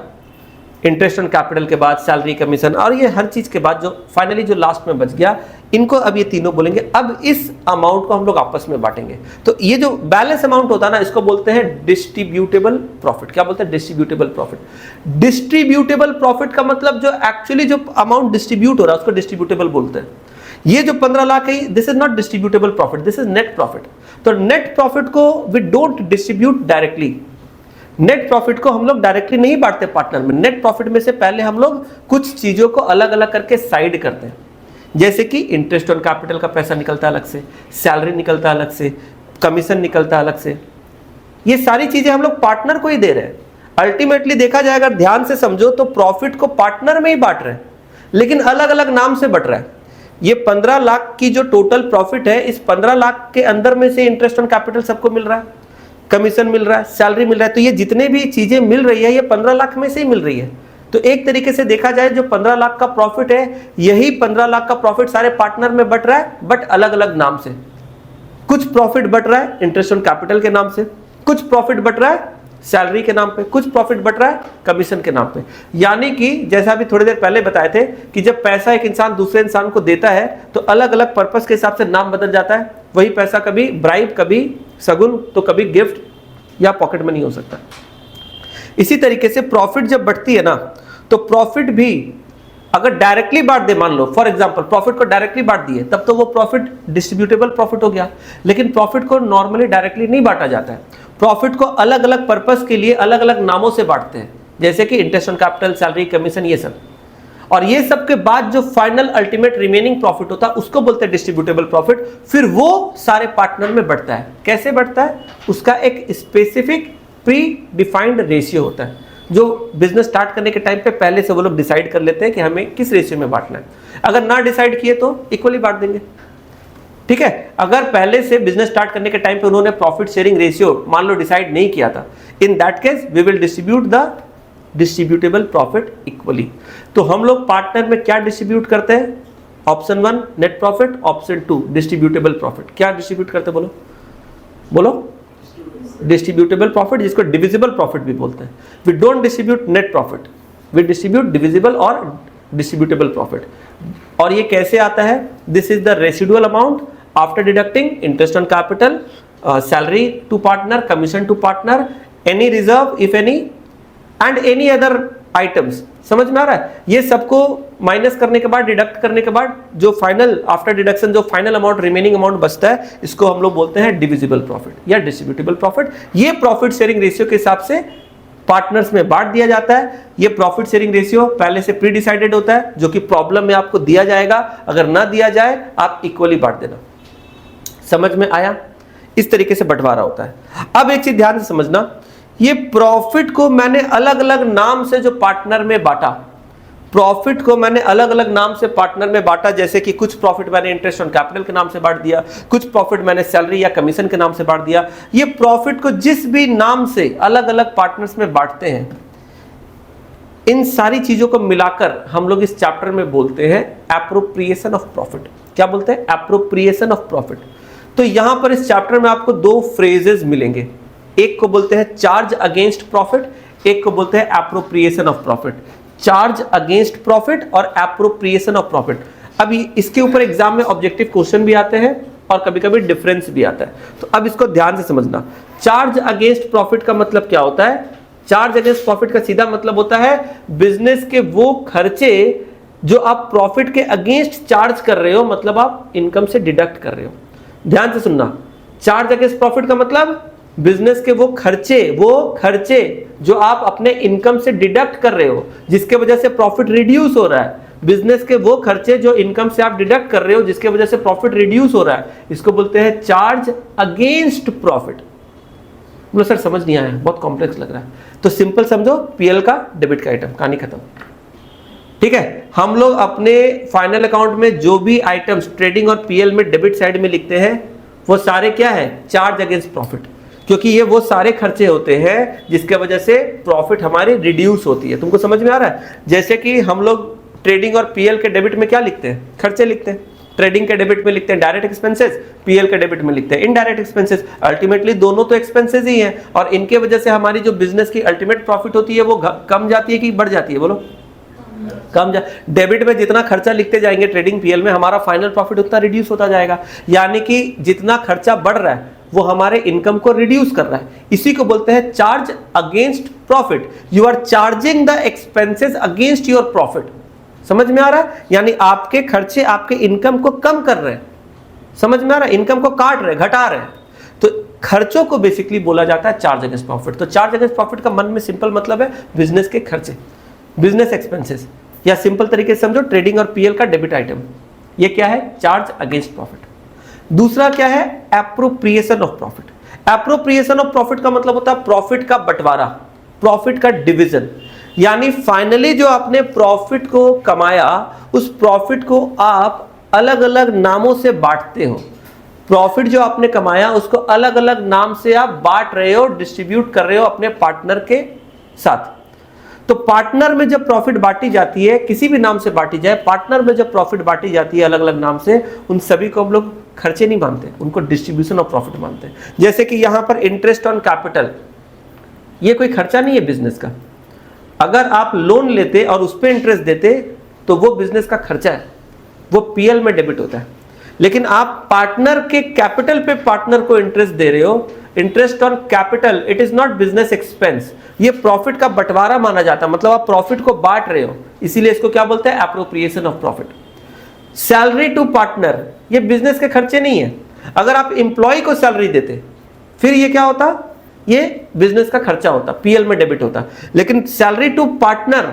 इंटरेस्ट ऑन कैपिटल के बाद सैलरी, कमीशन और ये हर चीज के बाद जो फाइनली जो लास्ट में बच गया, इनको अब ये तीनों बोलेंगे अब इस अमाउंट को हम लोग आपस में बांटेंगे। तो ये जो बैलेंस अमाउंट होता है ना, इसको बोलते हैं डिस्ट्रीब्यूटेबल प्रॉफिट। क्या बोलते हैं, डिस्ट्रीब्यूटेबल प्रॉफिट। डिस्ट्रीब्यूटेबल प्रॉफिट का मतलब जो एक्चुअली जो अमाउंट डिस्ट्रीब्यूट हो रहा है उसको डिस्ट्रीब्यूटेबल बोलते हैं। ये जो 15 लाख है, this is not distributable profit, this is net profit. तो नेट प्रॉफिट को we don't distribute directly. Net profit को हम लोग डायरेक्टली नहीं बांटते पार्टनर में। नेट प्रॉफिट में से पहले हम लोग कुछ चीजों को अलग अलग करके साइड करते हैं, जैसे कि इंटरेस्ट ऑन कैपिटल का पैसा निकलता है अलग से, सैलरी निकलता है अलग से, कमीशन निकलता है अलग से। ये सारी चीजें हम लोग पार्टनर को ही दे रहे हैं। अल्टीमेटली देखा जाए, अगर ध्यान से समझो तो प्रॉफिट को पार्टनर में ही बांट रहे हैं, लेकिन अलग अलग नाम से बट रहा है। ये 15 लाख की जो टोटल प्रॉफिट है, इस 15 लाख के अंदर में से इंटरेस्ट ऑन कैपिटल सबको मिल रहा है, कमीशन मिल रहा है, सैलरी मिल रहा है। तो ये जितने भी चीजें मिल रही है, ये 15 लाख में से ही मिल रही है। तो एक तरीके से देखा जाए, जो 15 लाख का प्रॉफिट है, यही 15 लाख का प्रॉफिट सारे पार्टनर में बट रहा है, बट अलग अलग नाम से। कुछ प्रॉफिट बट रहा है इंटरेस्ट ऑन कैपिटल के नाम से, कुछ प्रॉफिट बट रहा है सैलरी के नाम पे, कुछ प्रॉफिट बट रहा है कमीशन के नाम पे। यानी कि जैसा अभी थोड़ी देर पहले बताए थे कि जब पैसा एक इंसान दूसरे इंसान को देता है, तो अलग अलग पर्पस के हिसाब से नाम बदल जाता है। वही पैसा कभी ब्राइब, कभी सगुन, तो कभी गिफ्ट या पॉकेट मनी हो सकता है। इसी तरीके से प्रॉफिट जब बढ़ती है ना, तो प्रॉफिट भी अगर डायरेक्टली बांट दे, मान लो फॉर एग्जांपल प्रॉफिट को डायरेक्टली बांट दिए, तब तो वो प्रॉफिट डिस्ट्रीब्यूटेबल प्रॉफिट हो गया। लेकिन प्रॉफिट को नॉर्मली डायरेक्टली नहीं बांटा जाता है। प्रॉफिट को अलग अलग पर्पस के लिए अलग अलग नामों से बांटते हैं, जैसे कि interest on capital, salary, commission, ये सब। और ये सब के बाद जो फाइनल अल्टीमेट रिमेनिंग प्रॉफिट होता है, उसको बोलते हैं डिस्ट्रीब्यूटेबल प्रॉफिट। फिर वो सारे पार्टनर में बढ़ता है। कैसे बढ़ता है, उसका एक स्पेसिफिक प्री डिफाइंड रेशियो होता है, जो बिजनेस स्टार्ट करने के टाइम पे पहले से वो लोग डिसाइड कर लेते हैं कि हमें किस रेशियो में बांटना है। अगर ना डिसाइड किए तो इक्वली बांट देंगे, ठीक है। अगर पहले से बिजनेस स्टार्ट करने के टाइम पे उन्होंने प्रॉफिट शेयरिंग रेशियो मान लो डिसाइड नहीं किया था, in that case we will distribute the distributable profit equally. तो हम लोग पार्टनर में क्या डिस्ट्रीब्यूट करते हैं, option 1 net profit, option 2 distributable profit. क्या डिस्ट्रीब्यूट करते बोलो, बोलो डिस्ट्रीब्यूटेबल प्रॉफिट, जिसको डिविजिबल प्रॉफिट भी बोलते हैं। We don't distribute net profit, we distribute divisible और डिस्ट्रीब्यूटेबल प्रॉफिट। और ये कैसे आता है, this is the residual amount after deducting interest on capital, salary to partner, commission to partner, any reserve if any, and any other items. समझ में आ रहा है। ये सबको माइनस करने के बाद, डिडक्ट करने के बाद जो फाइनल आफ्टर डिडक्शन जो फाइनल अमाउंट, रिमेनिंग अमाउंट बचता है, इसको हम लोग बोलते हैं डिविजिबल प्रॉफिट या डिस्ट्रीब्यूटेबल प्रॉफिट। ये प्रॉफिट शेयरिंग रेशियो के हिसाब से पार्टनर्स में बांट दिया जाता है। ये प्रॉफिट शेयरिंग रेशियो पहले से प्री डिसाइडेड होता है, जो कि प्रॉब्लम में आपको दिया जाएगा। अगर ना दिया जाए, आप इक्वली बांट देना। समझ में आया। इस तरीके से बंटवारा होता है। अब एक चीज ध्यान से समझना, ये प्रॉफिट को मैंने अलग अलग नाम से जो पार्टनर में बांटा, प्रॉफिट को मैंने अलग अलग नाम से पार्टनर में बांटा। जैसे कि कुछ प्रॉफिट मैंने इंटरेस्ट ऑन कैपिटल के नाम से बांट दिया, कुछ प्रॉफिट मैंने सैलरी या कमीशन के नाम से बांट दिया। ये प्रॉफिट को जिस भी नाम से अलग अलग पार्टनर्स में बांटते हैं, इन सारी चीजों को मिलाकर हम लोग इस चैप्टर में बोलते हैं एप्रोप्रिएशन ऑफ प्रॉफिट। क्या बोलते हैं? Appropriation of profit. तो यहां पर इस चैप्टर में आपको दो फ्रेजेस मिलेंगे, एक को बोलते हैं चार्ज अगेंस्ट प्रॉफिट, एक को बोलते हैं appropriation of profit. Charge against profit और एप्रोप्रिएशन ऑफ प्रॉफिट। अभी इसके ऊपर एग्जाम में ऑब्जेक्टिव क्वेश्चन भी आते हैं और कभी कभी डिफरेंस भी आता है, तो अब इसको ध्यान से समझना। चार्ज अगेंस्ट प्रॉफिट का मतलब क्या होता है? चार्ज अगेंस्ट प्रॉफिट का सीधा मतलब होता है बिजनेस के वो खर्चे जो आप प्रॉफिट के अगेंस्ट चार्ज कर रहे हो, मतलब आप इनकम से डिडक्ट कर रहे हो। ध्यान से सुनना, चार्ज अगेंस्ट प्रॉफिट का मतलब बिजनेस के वो खर्चे जो आप अपने इनकम से डिडक्ट कर रहे हो, जिसके वजह से प्रॉफिट रिड्यूस हो रहा है। बिजनेस के वो खर्चे जो इनकम से आप डिडक्ट कर रहे हो, जिसके वजह से प्रॉफिट रिड्यूस हो रहा है, इसको बोलते हैं चार्ज अगेंस्ट प्रॉफिट। बोलो सर समझ नहीं आया, बहुत कॉम्प्लेक्स लग रहा है। तो सिंपल समझो, पीएल का डेबिट का आइटम, कहानी खत्म। ठीक है, हम लोग अपने फाइनल अकाउंट में जो भी आइटम्स ट्रेडिंग और पीएल में डेबिट साइड में लिखते हैं, वो सारे क्या है? चार्ज अगेंस्ट प्रॉफिट, क्योंकि ये वो सारे खर्चे होते हैं जिसके वजह से प्रॉफिट हमारी रिड्यूस होती है। तुमको समझ में आ रहा है? जैसे कि हम लोग ट्रेडिंग और पीएल के डेबिट में क्या लिखते हैं? खर्चे लिखते हैं। ट्रेडिंग के डेबिट में लिखते हैं डायरेक्ट एक्सपेंसेस, पीएल के डेबिट में लिखते हैं इनडायरेक्ट एक्सपेंसेस। अल्टीमेटली दोनों तो एक्सपेंसेस ही हैं, और इनके वजह से हमारी जो बिजनेस की अल्टीमेट प्रॉफिट होती है वो कम जाती है कि बढ़ जाती है? बोलो कम जा। डेबिट में जितना खर्चा लिखते जाएंगे ट्रेडिंग पीएल में, हमारा फाइनल प्रॉफिट उतना रिड्यूस होता जाएगा। यानी कि जितना खर्चा बढ़ रहा है वो हमारे इनकम को रिड्यूस कर रहा है। इसी को बोलते हैं charge against profit. You are charging the expenses against your profit. समझ में आ रहा है? यानी आपके खर्चे आपके इनकम को कम कर रहे हैं। समझ में आ रहा है? इनकम को काट रहे, घटा रहे हैं। तो खर्चों को बेसिकली बोला जाता है चार्ज अगेंस्ट प्रॉफिट। तो चार्ज अगेंस्ट प्रॉफिट का मन में सिंपल मतलब है बिजनेस के खर्चे, बिजनेस एक्सपेंसेस, या सिंपल तरीके से समझो ट्रेडिंग और पीएल का डेबिट आइटम। ये क्या है? Charge against profit. दूसरा क्या है? Appropriation of profit. Appropriation of profit का मतलब होता है प्रॉफिट का बंटवारा, प्रॉफिट का डिवीजन। यानी फाइनली जो आपने प्रॉफिट को कमाया, उस प्रॉफिट को आप अलग अलग नामों से बांटते हो। प्रॉफिट जो आपने कमाया उसको अलग अलग नाम से आप बांट रहे हो, डिस्ट्रीब्यूट कर रहे हो अपने पार्टनर के साथ। तो पार्टनर में जब प्रॉफिट बांटी जाती है, किसी भी नाम से बांटी जाए, पार्टनर में जब प्रॉफिट बांटी जाती है अलग अलग नाम से, उन सभी को हम लोग खर्चे नहीं मानते, उनको डिस्ट्रीब्यूशन ऑफ प्रॉफिट मानते हैं। जैसे कि यहां पर इंटरेस्ट ऑन कैपिटल, ये कोई खर्चा नहीं है बिजनेस का। अगर आप लोन लेते और उस पर इंटरेस्ट देते तो वो बिजनेस का खर्चा है, वो पीएल में डेबिट होता है। लेकिन आप पार्टनर के कैपिटल पे पार्टनर को इंटरेस्ट दे रहे हो, interest on capital, it is not business expense. ये प्रॉफिट का बंटवारा माना जाता है, मतलब आप प्रॉफिट को बांट रहे हो, इसीलिए इसको क्या बोलते हैं? Appropriation of profit. Salary to partner, ये बिजनेस के खर्चे नहीं है। अगर आप एम्प्लॉय को सैलरी देते फिर ये क्या होता? ये बिजनेस का खर्चा होता, पीएल में डेबिट होता। लेकिन सैलरी टू पार्टनर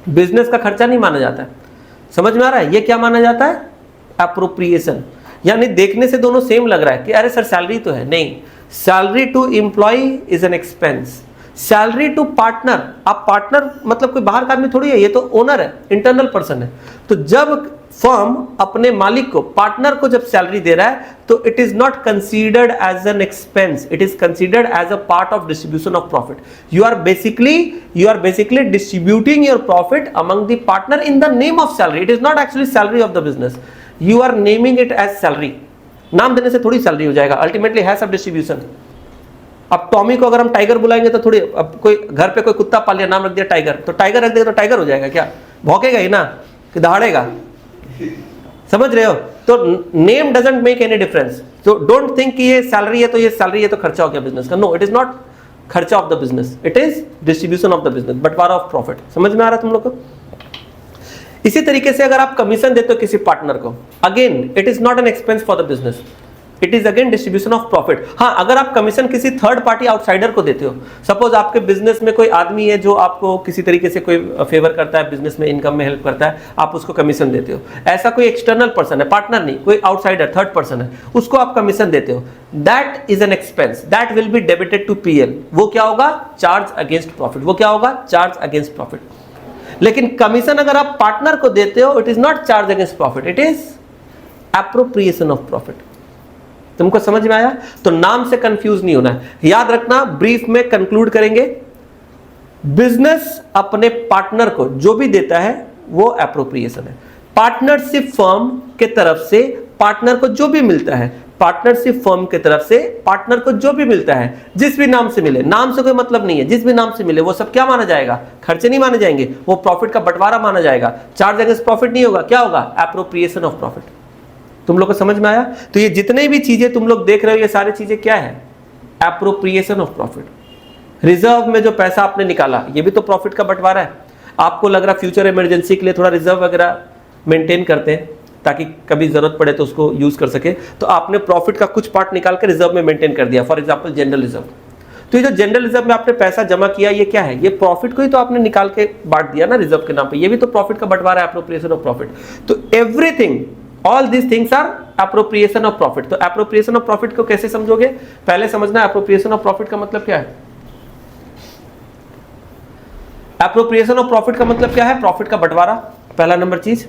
बिजनेस का खर्चा नहीं माना जाता है। समझ में आ रहा है? ये क्या माना जाता है? एप्रोप्रिएशन। यानी देखने से दोनों सेम लग रहा है कि अरे सर सैलरी तो है, नहीं। Salary to employ is an expense. Salary to partner, आप पार्टनर मतलब कोई बाहर का आदमी थोड़ी है, ये तो ओनर है, इंटरनल पर्सन है। तो जब फर्म अपने मालिक को, पार्टनर को जब सैलरी दे रहा है, तो it is not considered as an expense, it is considered as a part of distribution of profit. You are basically distributing your profit among the partner in the name of salary. It is not actually salary of the business, you are naming it as salary. नाम देने से थोड़ी सैलरी हो जाएगा, अल्टीमेटली है सब डिस्ट्रीब्यूशन। अब टॉमी को अगर हम टाइगर बुलाएंगे तो थोड़ी, अब कोई घर पे कोई कुत्ता पाल लिया, नाम रख दिया टाइगर, तो टाइगर रख देगा तो टाइगर हो जाएगा क्या? भौंकेगा ही ना कि दहाड़ेगा। समझ रहे हो? तो name doesn't make any difference. तो डोंट थिंक कि ये सैलरी है तो ये सैलरी है तो खर्चा हो गया बिजनेस का। नो, इट इज नॉट खर्चा of the business, it is distribution of the business, बंटवारा ऑफ प्रॉफिट। समझ में आ रहा है तुम लोग को? इसी तरीके से अगर आप कमीशन देते हो किसी पार्टनर को, again it is not an expense for the business, it is again distribution of profit. हाँ, अगर आप कमीशन किसी थर्ड पार्टी आउटसाइडर को देते हो, सपोज आपके बिजनेस में कोई आदमी है जो आपको किसी तरीके से कोई फेवर करता है, बिजनेस में इनकम में हेल्प करता है, आप उसको कमीशन देते हो। ऐसा कोई एक्सटर्नल पर्सन है, पार्टनर नहीं, कोई आउटसाइडर थर्ड पर्सन है, उसको आप कमीशन देते हो, that is an expense, that will be debited to PL. वो क्या होगा? Charge against profit. वो क्या होगा? Charge against profit. लेकिन कमीशन अगर आप पार्टनर को देते हो, it is not charge against profit, it is appropriation of profit. तुमको समझ में आया? तो नाम से कंफ्यूज नहीं होना है। याद रखना, ब्रीफ में कंक्लूड करेंगे, बिजनेस अपने पार्टनर को जो भी देता है वो एप्रोप्रिएशन है। पार्टनरशिप फर्म के तरफ से पार्टनर को जो भी मिलता है, पार्टनरशिप फर्म के तरफ से पार्टनर को जो भी मिलता है, जिस भी नाम से मिले, नाम से कोई मतलब नहीं है, जिस भी नाम से मिले वो सब क्या माना जाएगा? खर्चे नहीं माने जाएंगे, वो प्रॉफिट का बंटवारा माना जाएगा। चार्ज अगेंस्ट प्रॉफिट नहीं होगा, क्या होगा? Appropriation of profit. तुम लोग को समझ में आया? तो ये जितने भी चीजें तुम लोग देख रहे हो, ये सारी चीजें क्या है? Appropriation of profit. रिजर्व में जो पैसा आपने निकाला, ये भी तो प्रॉफिट का बंटवारा है। आपको लग रहा फ्यूचर इमरजेंसी के लिए थोड़ा रिजर्व वगैरह मेंटेन करते हैं ताकि कभी जरूरत पड़े तो उसको यूज कर सके, तो आपने प्रॉफिट का कुछ पार्ट निकाल कर रिजर्व में मेंटेन कर दिया, फॉर एग्जांपल जनरल रिजर्व। तो ये जो जनरल रिजर्व में आपने पैसा जमा किया, ये क्या है? ये प्रॉफिट को ही तो आपने निकाल के बांट दिया ना रिजर्व के नाम पे, ये भी तो प्रॉफिट का बंटवारा है, एप्रोप्रिएशन ऑफ प्रॉफिट। तो everything, all this things are appropriation of profit. तो एप्रोप्रिएशन ऑफ प्रॉफिट को कैसे समझोगे? पहले समझना एप्रोप्रिएशन ऑफ प्रॉफिट का मतलब क्या है। एप्रोप्रिएशन ऑफ प्रॉफिट का मतलब क्या है? प्रॉफिट का बंटवारा, पहला नंबर चीज।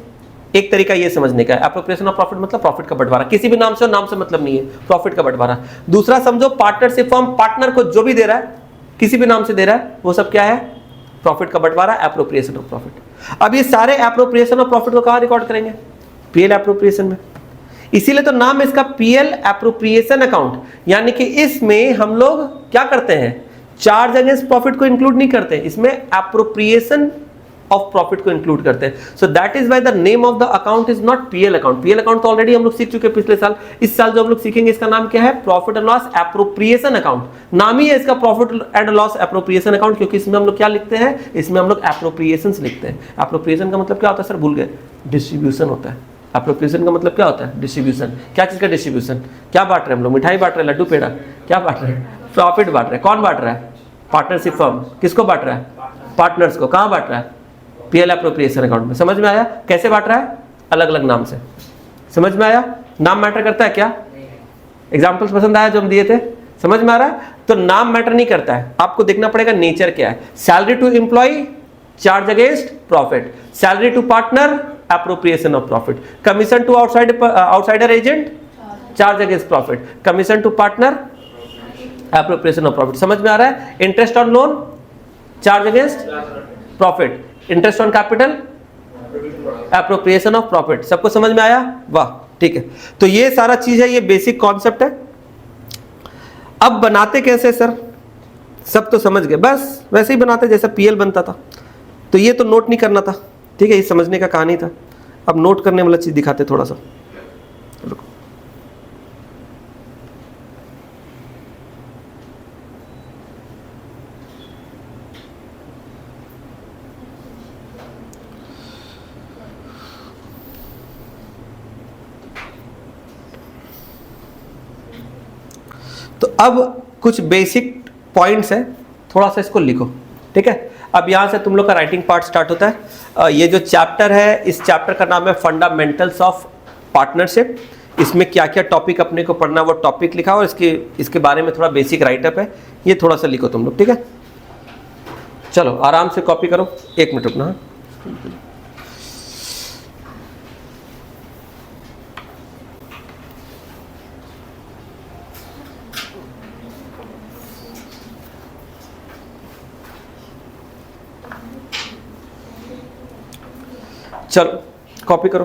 एक तरीका ये समझने का है, एप्रोप्रिएशन ऑफ प्रॉफिट मतलब प्रॉफिट का बंटवारा, किसी भी नाम से, नाम से मतलब नहीं है, प्रॉफिट का बंटवारा। दूसरा समझो, पार्टनरशिप फर्म पार्टनर को जो भी दे रहा है, किसी भी नाम से दे रहा है, वो सब क्या है? प्रॉफिट का बंटवारा, एप्रोप्रिएशन ऑफ प्रॉफिट। अब ये सारे एप्रोप्रिएशन ऑफ प्रॉफिट को कहां रिकॉर्ड करेंगे? पीएल एप्रोप्रिएशन में। इसीलिए तो नाम है इसका पीएल एप्रोप्रिएशन अकाउंट। यानी कि इसमें हम लोग क्या करते हैं? चार्ज अगेंस्ट प्रॉफिट को इंक्लूड नहीं करते, इसमें एप्रोप्रिएशन ऑफ प्रॉफिट को इंक्लूड करते हैं। So that is why the name of the account is not PL account. PL account तो ऑलरेडी हम लोग सीख चुके पिछले साल। इस साल जो हम लोग सीखेंगे इसका नाम क्या है? Profit and loss appropriation account. नाम ही है इसका profit and loss appropriation account, क्योंकि इसमें हम लोग क्या लिखते हैं? इसमें हम लोग एप्रोप्रिएशंस लिखते हैं। एप्रोप्रिएशन का मतलब क्या होता है सर? भूल गए, डिस्ट्रीब्यूशन होता है। एप्रोप्रिएशन का मतलब क्या होता है? डिस्ट्रीब्यूशन। क्या चीज का डिस्ट्रीब्यूशन? क्या बांट रहे हैं हम लोग? मिठाई बांट रहे हैं, लड्डू पेड़ा, क्या बांट रहे हैं? प्रॉफिट बांट रहे हैं। कौन बांट रहा है? Partnership firm. किसको बांट रहा है? पार्टनर्स को। कहां बांट रहा है? पीएल एप्रोप्रिएशन अकाउंट में। समझ में आया कैसे बांट रहा है? अलग अलग नाम से। समझ में आया? नाम मैटर करता है क्या? एग्जांपल्स पसंद आया जो हम दिए थे? समझ में आ रहा है? तो नाम मैटर नहीं करता है, आपको देखना पड़ेगा नेचर क्या है। Salary to employ, charge against profit. Salary to partner, appropriation of profit. Commission to outsider agent, charge against profit. Commission to partner, appropriation of profit. समझ में आ रहा है? Interest on loan, charge against profit. Interest on capital, appropriation of profit. सबको समझ में आया? वाह, ठीक है। तो ये सारा चीज है, ये बेसिक कॉन्सेप्ट है। अब बनाते कैसे सर? सब तो समझ गए, बस वैसे ही बनाते जैसा पीएल बनता था। तो ये तो नोट नहीं करना था, ठीक है, ये समझने का कहानी था। अब नोट करने वाला चीज दिखाते थोड़ा सा। तो अब कुछ बेसिक पॉइंट्स हैं, थोड़ा सा इसको लिखो, ठीक है। अब यहाँ से तुम लोग का राइटिंग पार्ट स्टार्ट होता है। ये जो चैप्टर है, इस चैप्टर का नाम है फंडामेंटल्स ऑफ पार्टनरशिप। इसमें क्या क्या टॉपिक अपने को पढ़ना, वो टॉपिक लिखा और इसके बारे में थोड़ा बेसिक राइटअप है, ये थोड़ा सा लिखो तुम लोग, ठीक है। चलो आराम से कॉपी करो, 1 मिनट रुकना। चलो कॉपी करो।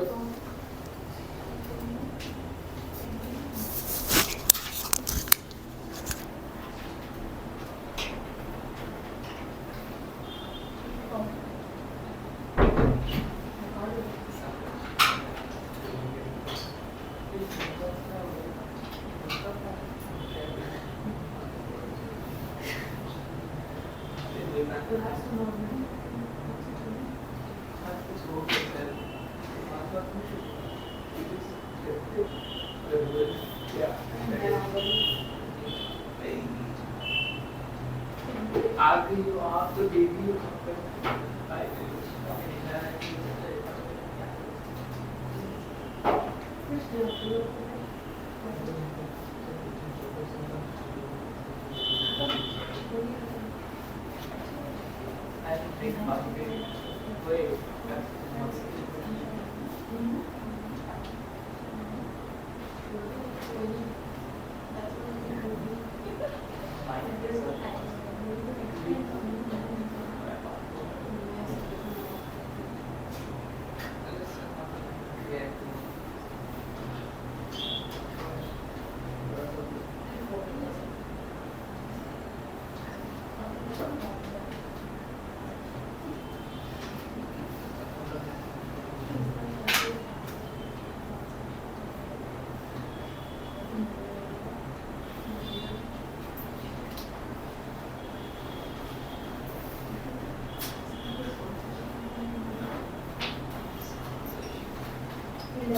वो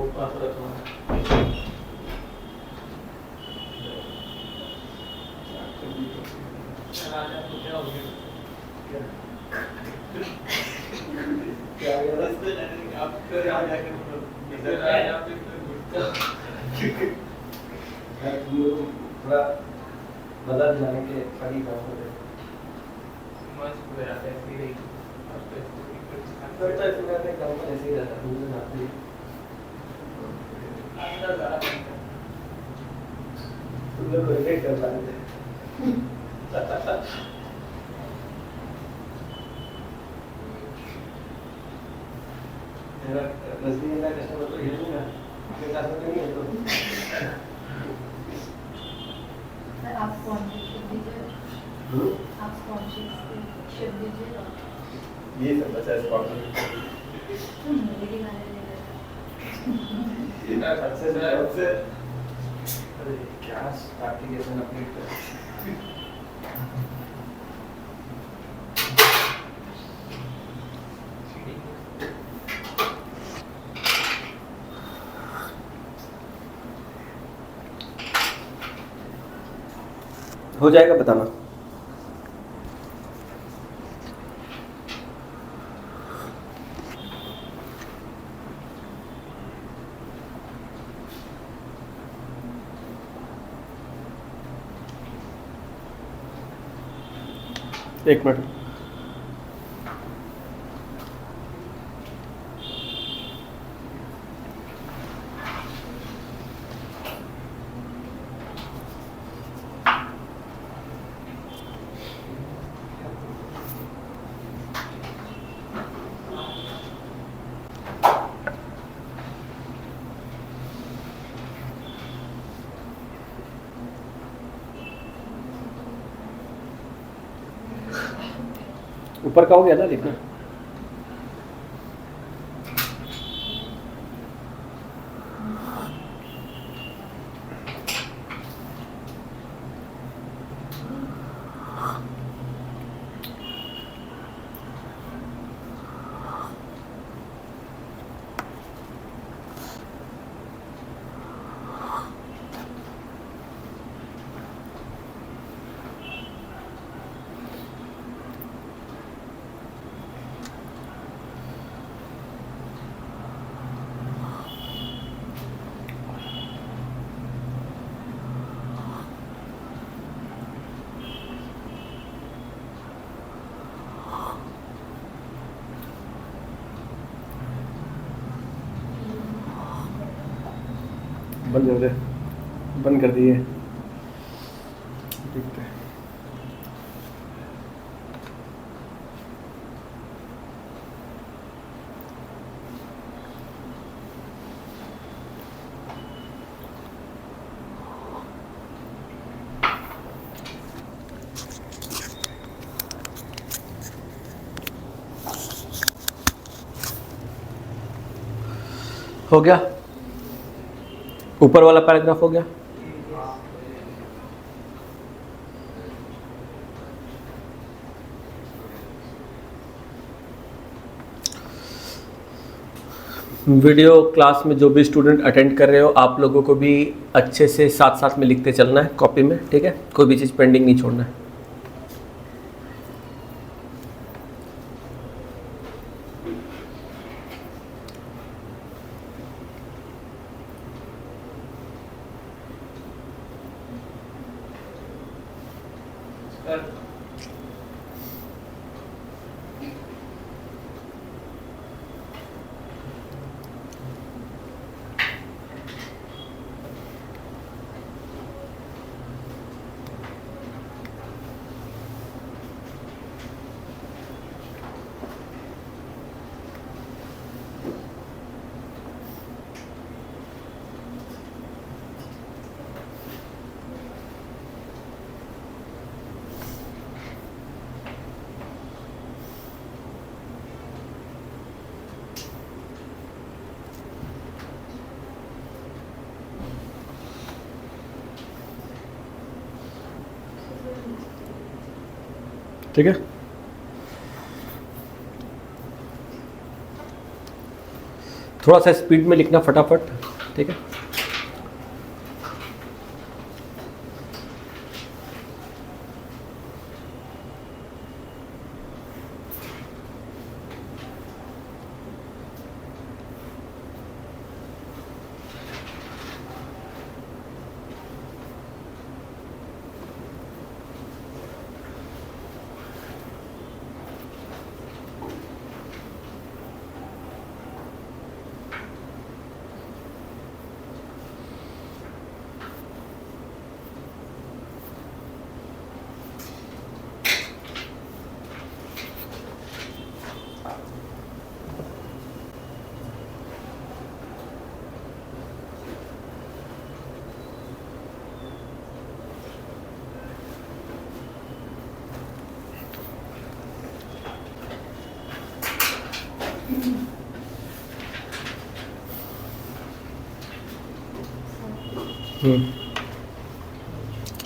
पास रखना थोड़ा बदल जाने के फड़ी काम हो रहे काम ऐसे ही रहता है तुम लोग रिलेट कर पाते मेरा नजदीक का कस्टमर तो ये नहीं है आपके साथ में नहीं है तो सर आप स्पॉन्सरशिप दीजिए आप स्पॉन्सरशिप दीजिए ये सब बचा स्पॉन्सर मेरी गाने इतना सबसे अरे क्या एप्लीकेशन अपडेट कर हो जाएगा बताना एक मिनट ऊपर का हो गया ना लिखना बंद कर दे बंद कर दिए ठीक है हो गया ऊपर वाला पैराग्राफ हो गया वीडियो क्लास में जो भी स्टूडेंट अटेंड कर रहे हो आप लोगों को भी अच्छे से साथ साथ में लिखते चलना है कॉपी में ठीक है कोई भी चीज़ पेंडिंग नहीं छोड़ना है ठीक है। थोड़ा सा स्पीड में लिखना फटाफट, ठीक है।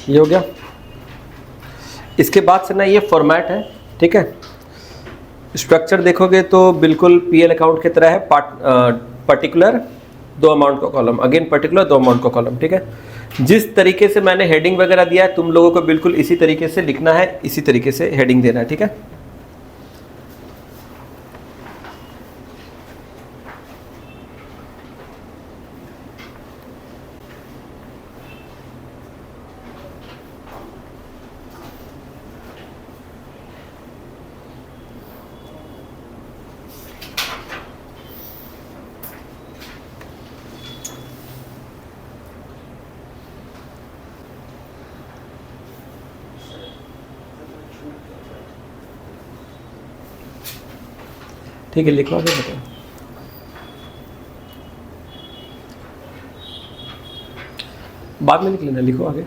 ये हो गया। इसके बाद से ना ये फॉर्मेट है, ठीक है। स्ट्रक्चर देखोगे तो बिल्कुल पीएल अकाउंट की तरह है। पर्टिकुलर 2 अमाउंट का कॉलम, अगेन पर्टिकुलर 2 अमाउंट का कॉलम, ठीक है। जिस तरीके से मैंने हेडिंग वगैरह दिया है तुम लोगों को बिल्कुल इसी तरीके से लिखना है, इसी तरीके से हेडिंग देना है, ठीक है। ठीक है, लिखवा के बताओ। बाद में लिख लेना, लिखो आगे।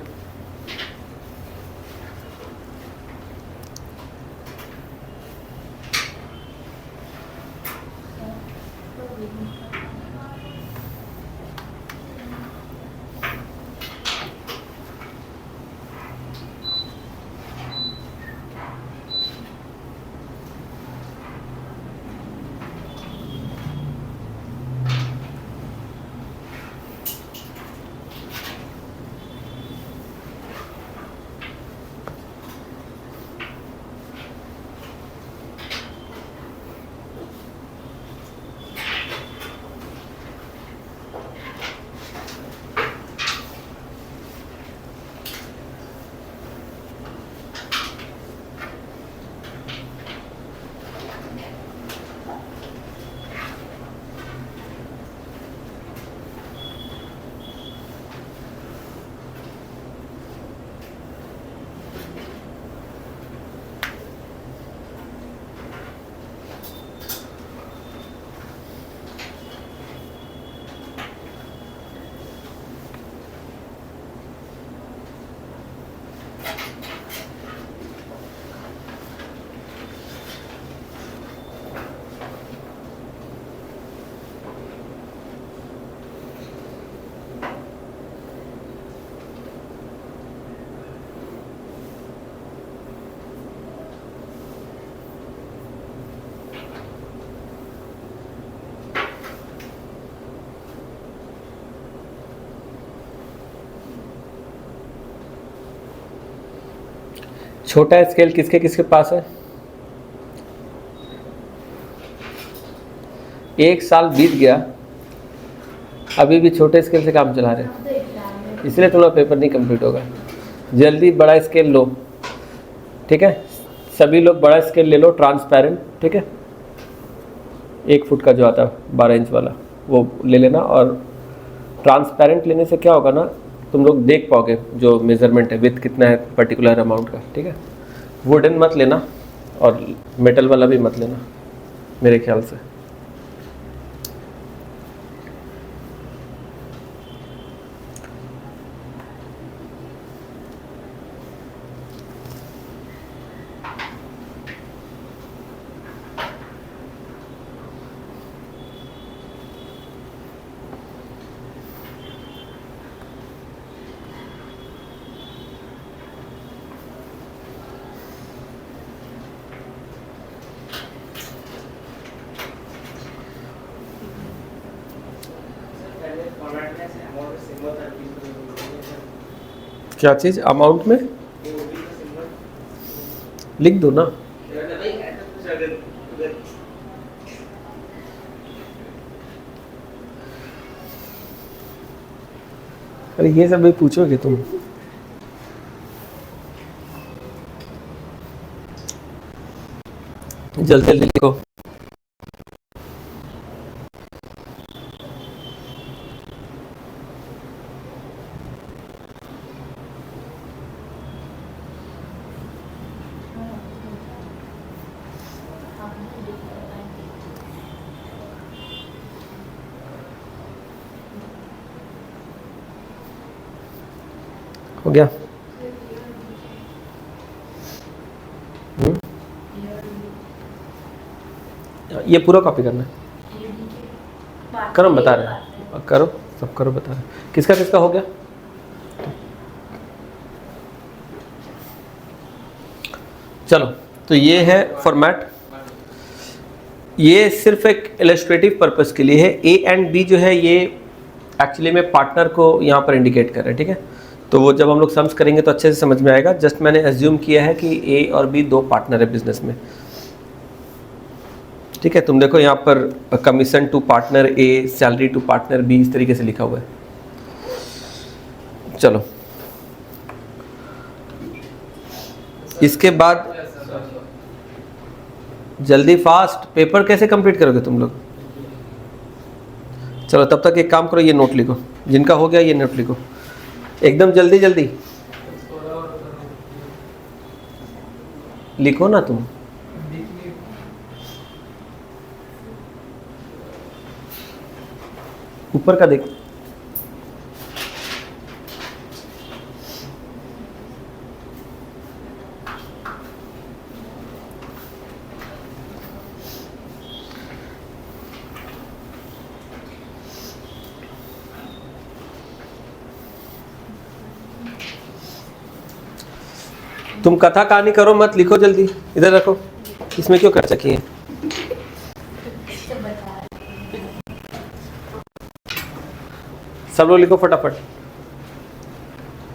छोटा स्केल किसके किसके पास है? 1 साल बीत गया, अभी भी छोटे स्केल से काम चला रहे हैं, अब तो एग्जाम है। इसलिए तुम्हारा पेपर नहीं कंप्लीट होगा। जल्दी बड़ा स्केल लो, ठीक है। सभी लोग बड़ा स्केल ले लो, ट्रांसपेरेंट, ठीक है। 1 फुट का जो आता है 12 इंच वाला, वो ले लेना। और ट्रांसपेरेंट लेने से क्या होगा ना, तुम लोग देख पाओगे जो मेजरमेंट है, विथ कितना है पर्टिकुलर अमाउंट का, ठीक है। वुडन मत लेना और मेटल वाला भी मत लेना मेरे ख्याल से। क्या चीज़ अमाउंट में लिख दो ना। अरे ये सब भी पूछोगे तुम। जल्दी जल्दी लिखो। हो गया? ये पूरा कॉपी करना है। करो, बता रहे हैं, करो सब करो, बता रहे हैं। किसका किसका हो गया? चलो, तो ये है फॉर्मेट। ये सिर्फ एक इलस्ट्रेटिव पर्पस के लिए है। ए एंड बी जो है ये एक्चुअली में पार्टनर को यहाँ पर इंडिकेट कर रहे हैं, ठीक है। तो वो जब हम लोग सम्स करेंगे तो अच्छे से समझ में आएगा। जस्ट मैंने एज्यूम किया है कि ए और बी दो पार्टनर है बिजनेस में, ठीक है। तुम देखो यहाँ पर commission to partner A, salary to partner B, इस तरीके से लिखा हुआ है। चलो, इसके बाद जल्दी फास्ट पेपर कैसे कंप्लीट करोगे तुम लोग? चलो तब तक एक काम करो, ये नोट लिखो, जिनका हो गया ये नोट लिखो एकदम जल्दी जल्दी लिखो ना तुम। ऊपर का देखो। तुम कथा कहानी करो मत, लिखो जल्दी, इधर रखो। इसमें क्यों खर्चा किए? सब लोग लिखो फटाफट।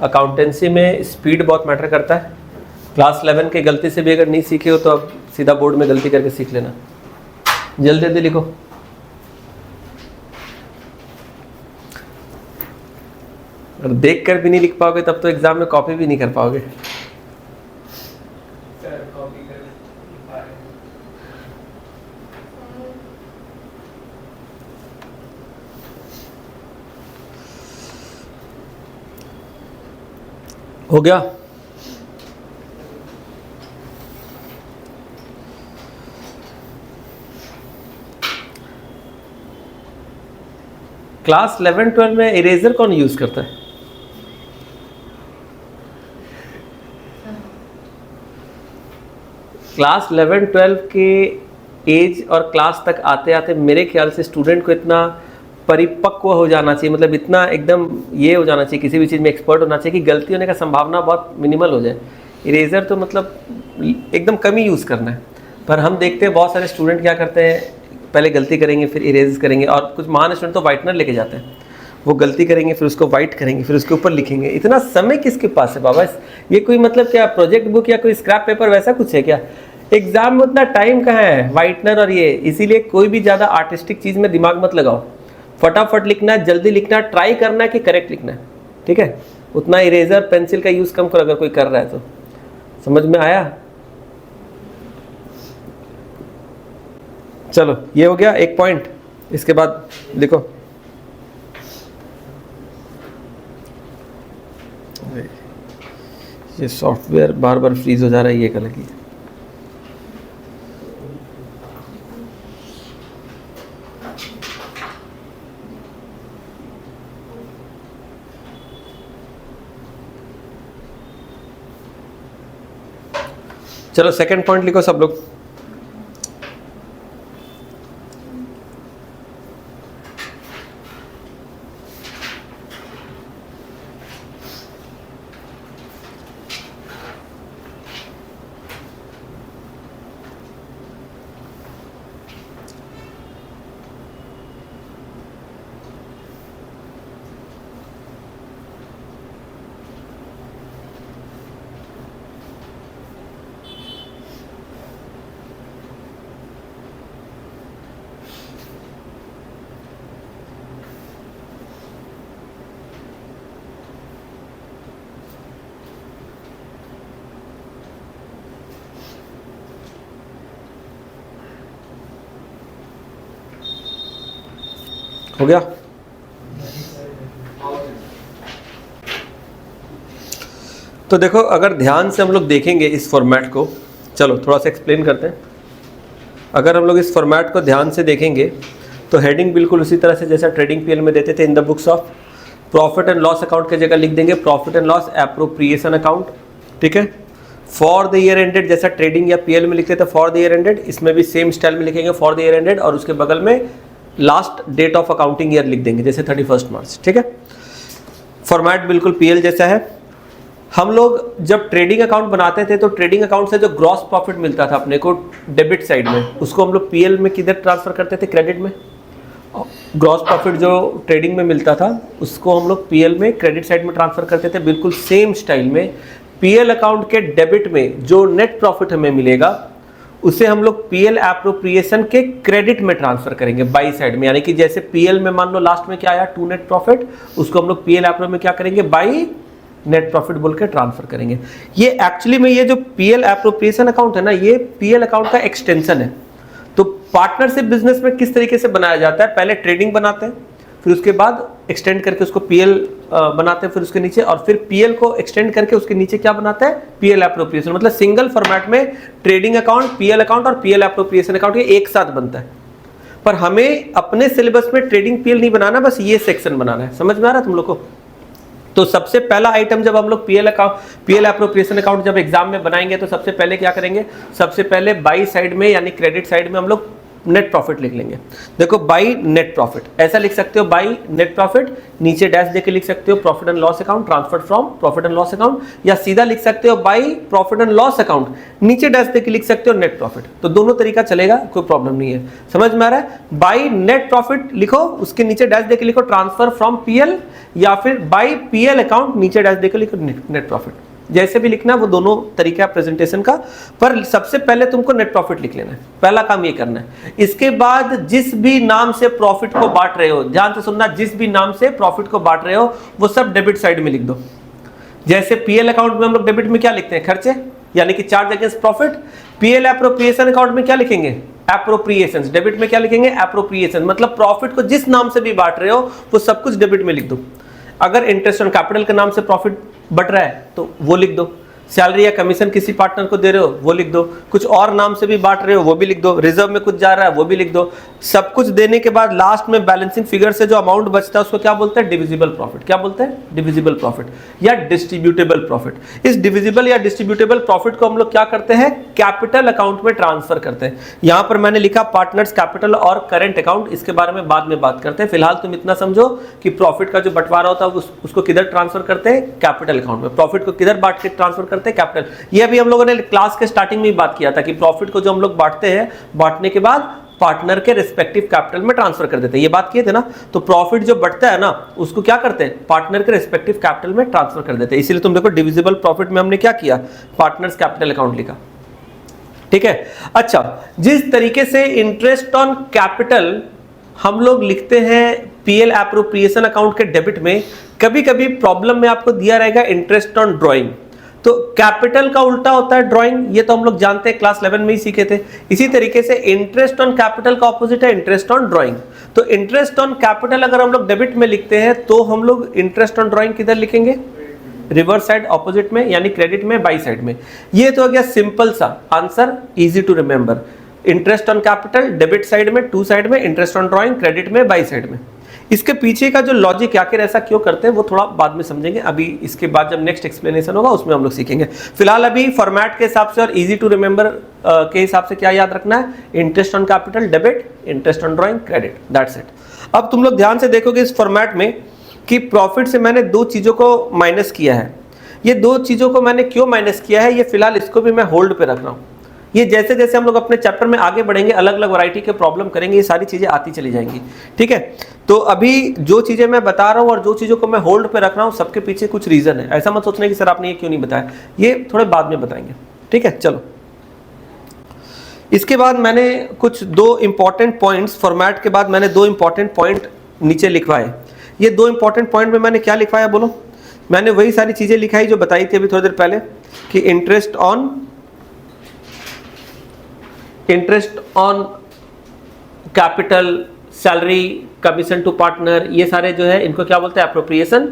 अकाउंटेंसी में स्पीड बहुत मैटर करता है। क्लास 11 के गलती से भी अगर नहीं सीखे हो तो अब सीधा बोर्ड में गलती करके सीख लेना। जल्दी जल्दी लिखो। और देख कर भी नहीं लिख पाओगे तब तो एग्जाम में कॉपी भी नहीं कर पाओगे। हो गया? क्लास 11-12 में इरेजर कौन यूज करता है? क्लास 11-12 के एज और क्लास तक आते आते मेरे ख्याल से स्टूडेंट को इतना परिपक्व हो जाना चाहिए, मतलब इतना एकदम ये हो जाना चाहिए, किसी भी चीज़ में एक्सपर्ट होना चाहिए कि गलती होने का संभावना बहुत मिनिमल हो जाए। इरेजर तो मतलब एकदम कम ही यूज़ करना है। पर हम देखते हैं बहुत सारे स्टूडेंट क्या करते हैं, पहले गलती करेंगे फिर इरेज करेंगे, और कुछ महान स्टूडेंट तो वाइटनर लेके जाते हैं। वो गलती करेंगे फिर उसको वाइट करेंगे फिर उसके ऊपर लिखेंगे। इतना समय किसके पास है बाबा? ये कोई मतलब क्या प्रोजेक्ट बुक या कोई स्क्रैप पेपर वैसा कुछ है क्या? एग्जाम में उतना टाइम कहाँ है वाइटनर और ये। इसीलिए कोई भी ज़्यादा आर्टिस्टिक चीज़ में दिमाग मत लगाओ, फटाफट लिखना है, जल्दी लिखना है, ट्राई करना है कि करेक्ट लिखना है, ठीक है। उतना इरेजर पेंसिल का यूज़ कम करो अगर कोई कर रहा है तो। समझ में आया? चलो ये हो गया एक पॉइंट। इसके बाद लिखो ये सॉफ्टवेयर बार बार फ्रीज हो जा रहा है, ये एक अलग ही है। चलो सेकंड पॉइंट लिखो सब लोग। हो गया। तो देखो अगर ध्यान से हम लोग देखेंगे इस फॉर्मेट को, चलो थोड़ा सा एक्सप्लेन करते हैं। अगर हम लोग इस फॉर्मेट को ध्यान से देखेंगे तो हेडिंग बिल्कुल उसी तरह से जैसा ट्रेडिंग पीएल में देते थे, in the books of profit and loss account की जगह लिख देंगे profit and loss appropriation account, ठीक है। फॉर द ईयर एंडेड जैसा ट्रेडिंग या पीएल में लिखते थे फॉर द ईयर एंडेड, इसमें भी सेम स्टाइल में लिखेंगे फॉर द ईयर एंडेड और उसके बगल में last date of accounting year लिख देंगे जैसे 31 मार्च, ठीक है। फॉर्मेट बिल्कुल पीएल जैसा है। हम लोग जब ट्रेडिंग अकाउंट बनाते थे तो ट्रेडिंग अकाउंट से जो ग्रॉस प्रॉफिट मिलता था अपने को डेबिट साइड में, उसको हम लोग पीएल में किधर ट्रांसफर करते थे, क्रेडिट में। ग्रॉस प्रॉफिट जो ट्रेडिंग में मिलता था उसको हम लोग पीएल में क्रेडिट साइड में ट्रांसफर करते थे। बिल्कुल सेम स्टाइल में पीएल अकाउंट के डेबिट में जो नेट प्रॉफिट हमें मिलेगा उसे हम लोग पीएल एप्रोप्रिएशन के क्रेडिट में ट्रांसफर करेंगे बाई साइड में, यानी कि जैसे पीएल में मान लो लास्ट में क्या आया टू नेट प्रॉफिट, उसको हम लोग पीएल एप्रो में क्या करेंगे बाई नेट प्रॉफिट बोल के ट्रांसफर करेंगे। ये एक्चुअली में ये जो पीएल एप्रोप्रिएशन अकाउंट है ना, ये पीएल अकाउंट का एक्सटेंशन है। तो पार्टनरशिप बिजनेस में किस तरीके से बनाया जाता है, पहले ट्रेडिंग बनाते हैं, फिर उसके बाद एक्सटेंड करके उसको पीएल बनाते हैं, फिर उसके नीचे और फिर पीएल को एक्सटेंड करके उसके नीचे क्या बनाता है, पीएल एप्रोप्रिएशन। मतलब सिंगल फॉर्मेट में ट्रेडिंग अकाउंट, पीएल अकाउंट और पीएल एप्रोप्रिएशन अकाउंट ये एक साथ बनता है। पर हमें अपने सिलेबस में ट्रेडिंग पीएल नहीं बनाना, बस ये सेक्शन बनाना है। समझ में आ रहा है तुम लोग को? तो सबसे पहला आइटम जब हम लोग पीएल एप्रोप्रिएशन अकाउंट जब एग्जाम में बनाएंगे तो सबसे पहले क्या करेंगे, सबसे पहले बाई साइड में यानी क्रेडिट साइड में हम लोग नेट प्रॉफिट लिख लेंगे। देखो बाई नेट प्रॉफिट ऐसा लिख सकते हो, बाई नेट प्रॉफिट, नीचे डैश देके लिख सकते हो profit and loss account transfer from profit and loss account, या सीधा लिख सकते हो by profit and loss account, नीचे डैश देके लिख सकते हो नेट प्रॉफिट। तो दोनों तरीका चलेगा, कोई प्रॉब्लम नहीं है। समझ में आ रहा है? बाई नेट प्रॉफिट लिखो, उसके नीचे डैश देके लिखो ट्रांसफर फ्रॉम पीएल, या फिर बाई पीएल अकाउंट नीचे डैश देके लिखो नेट प्रॉफिट। जैसे भी लिखना है वो दोनों तरीका प्रेजेंटेशन का, पर सबसे पहले तुमको नेट प्रॉफिट लिख लेना है, पहला काम ये करना है। इसके बाद जिस भी नाम से प्रॉफिट को बांट रहे हो, ध्यान से सुनना, जिस भी नाम से प्रॉफिट को बांट रहे हो वो सब डेबिट साइड में लिख दो। जैसे पीएल अकाउंट में हम लोग डेबिट में क्या लिखते हैं, खर्चे यानी कि charge against profit. PL appropriation account में क्या लिखेंगे, एप्रोप्रिएशंस। डेबिट में क्या लिखेंगे, एप्रोप्रिएशन। मतलब प्रॉफिट को जिस नाम से भी बांट रहे हो वो सब कुछ डेबिट में लिख दो। अगर इंटरेस्ट ऑन कैपिटल के नाम से प्रॉफिट बढ़ रहा है तो वो लिख दो। सैलरी या कमीशन किसी पार्टनर को दे रहे हो वो लिख दो। कुछ और नाम से भी बांट रहे हो वो भी लिख दो। रिजर्व में कुछ जा रहा है वो भी लिख दो। सब कुछ देने के बाद लास्ट में बैलेंसिंग फिगर से जो अमाउंट बचता है उसको क्या बोलते हैं, डिविजिबल प्रॉफिट। क्या बोलते हैं, डिविजिबल प्रॉफिट या डिस्ट्रीब्यूटेबल प्रॉफिट। इस डिविजिबल या डिस्ट्रीब्यूटेबल प्रॉफिट को हम लोग क्या करते हैं, कैपिटल अकाउंट में ट्रांसफर करते हैं। यहां पर मैंने लिखा पार्टनर्स कैपिटल और करेंट अकाउंट, इसके बारे में बाद में बात करते हैं। फिलहाल तुम इतना समझो कि प्रॉफिट का जो बंटवारा होता है उसको किधर ट्रांसफर करते हैं, कैपिटल अकाउंट में। प्रॉफिट को किधर बांट के ट्रांसफर करते हैं, कैपिटल। ये भी हम लोगों ने क्लास के स्टार्टिंग में ही बात किया था कि प्रॉफिट को जो हम लोग बांटते हैं, बांटने के बाद पार्टनर के रिस्पेक्टिव कैपिटल में ट्रांसफर कर देते हैं। ये बात किए थे ना। तो प्रॉफिट जो बढ़ता है ना उसको क्या करते हैं, पार्टनर के रिस्पेक्टिव कैपिटल में ट्रांसफर कर देते हैं। इसीलिए तुम देखो डिविजिबल प्रॉफिट में हमने क्या किया, पार्टनर्स कैपिटल अकाउंट लिखा। ठीक है। अच्छा, जिस तरीके से इंटरेस्ट ऑन कैपिटल हम लोग लिखते हैं पीएल एप्रोप्रिएशन अकाउंट के डेबिट में, कभी कभी प्रॉब्लम में आपको दिया रहेगा इंटरेस्ट ऑन ड्रॉइंग। तो कैपिटल का उल्टा होता है ड्राइंग, ये तो हम लोग जानते हैं, क्लास 11 में ही सीखे थे। इसी तरीके से इंटरेस्ट ऑन कैपिटल का ऑपोजिट है इंटरेस्ट ऑन ड्राइंग। तो इंटरेस्ट ऑन कैपिटल अगर हम लोग डेबिट में लिखते हैं तो हम लोग इंटरेस्ट ऑन ड्राइंग किधर लिखेंगे, रिवर्स साइड ऑपोजिट में, यानी क्रेडिट में, बाई साइड में। ये तो हो गया सिंपल सा answer, easy to remember. Interest on capital debit side में, टू साइड में, इंटरेस्ट ऑन ड्राइंग क्रेडिट में, बाई साइड में। इसके पीछे का जो लॉजिक आखिर ऐसा क्यों करते हैं वो थोड़ा बाद में समझेंगे। अभी इसके बाद जब नेक्स्ट एक्सप्लेनेशन होगा उसमें हम लोग सीखेंगे। फिलहाल अभी फॉर्मेट के हिसाब से और इजी टू रिमेंबर के हिसाब से क्या याद रखना है, interest on capital debit, interest on drawing credit, that's it. अब तुम लोग ध्यान से देखोगे इस फॉर्मेट में कि प्रॉफिट से मैंने दो चीजों को माइनस किया है। ये दो चीजों को मैंने क्यों माइनस किया है, ये फिलहाल इसको भी मैं होल्ड पे रख रहा हूँ। ये जैसे जैसे हम लोग अपने चैप्टर में आगे बढ़ेंगे, अलग अलग वैरायटी के प्रॉब्लम करेंगे, ये सारी चीजें आती चली जाएंगी। ठीक है। तो अभी जो चीजें मैं बता रहा हूँ और जो चीजों को मैं होल्ड पे रख रहा हूँ, सबके पीछे कुछ रीजन है। ऐसा मत सोचना कि सर आपने ये क्यों नहीं बताया, ये थोड़े बाद में बताएंगे। ठीक है। चलो, इसके बाद मैंने कुछ दो इंपॉर्टेंट पॉइंट्स, फॉर्मेट के बाद मैंने दो इंपॉर्टेंट पॉइंट नीचे लिखवाए। ये दो इंपॉर्टेंट पॉइंट में मैंने क्या लिखवाया बोलो, मैंने वही सारी चीजें लिखाई जो बताई थी अभी थोड़ी देर पहले, कि interest on capital salary, commission to partner, ये सारे जो है इनको क्या बोलते हैं, एप्रोप्रिएशन।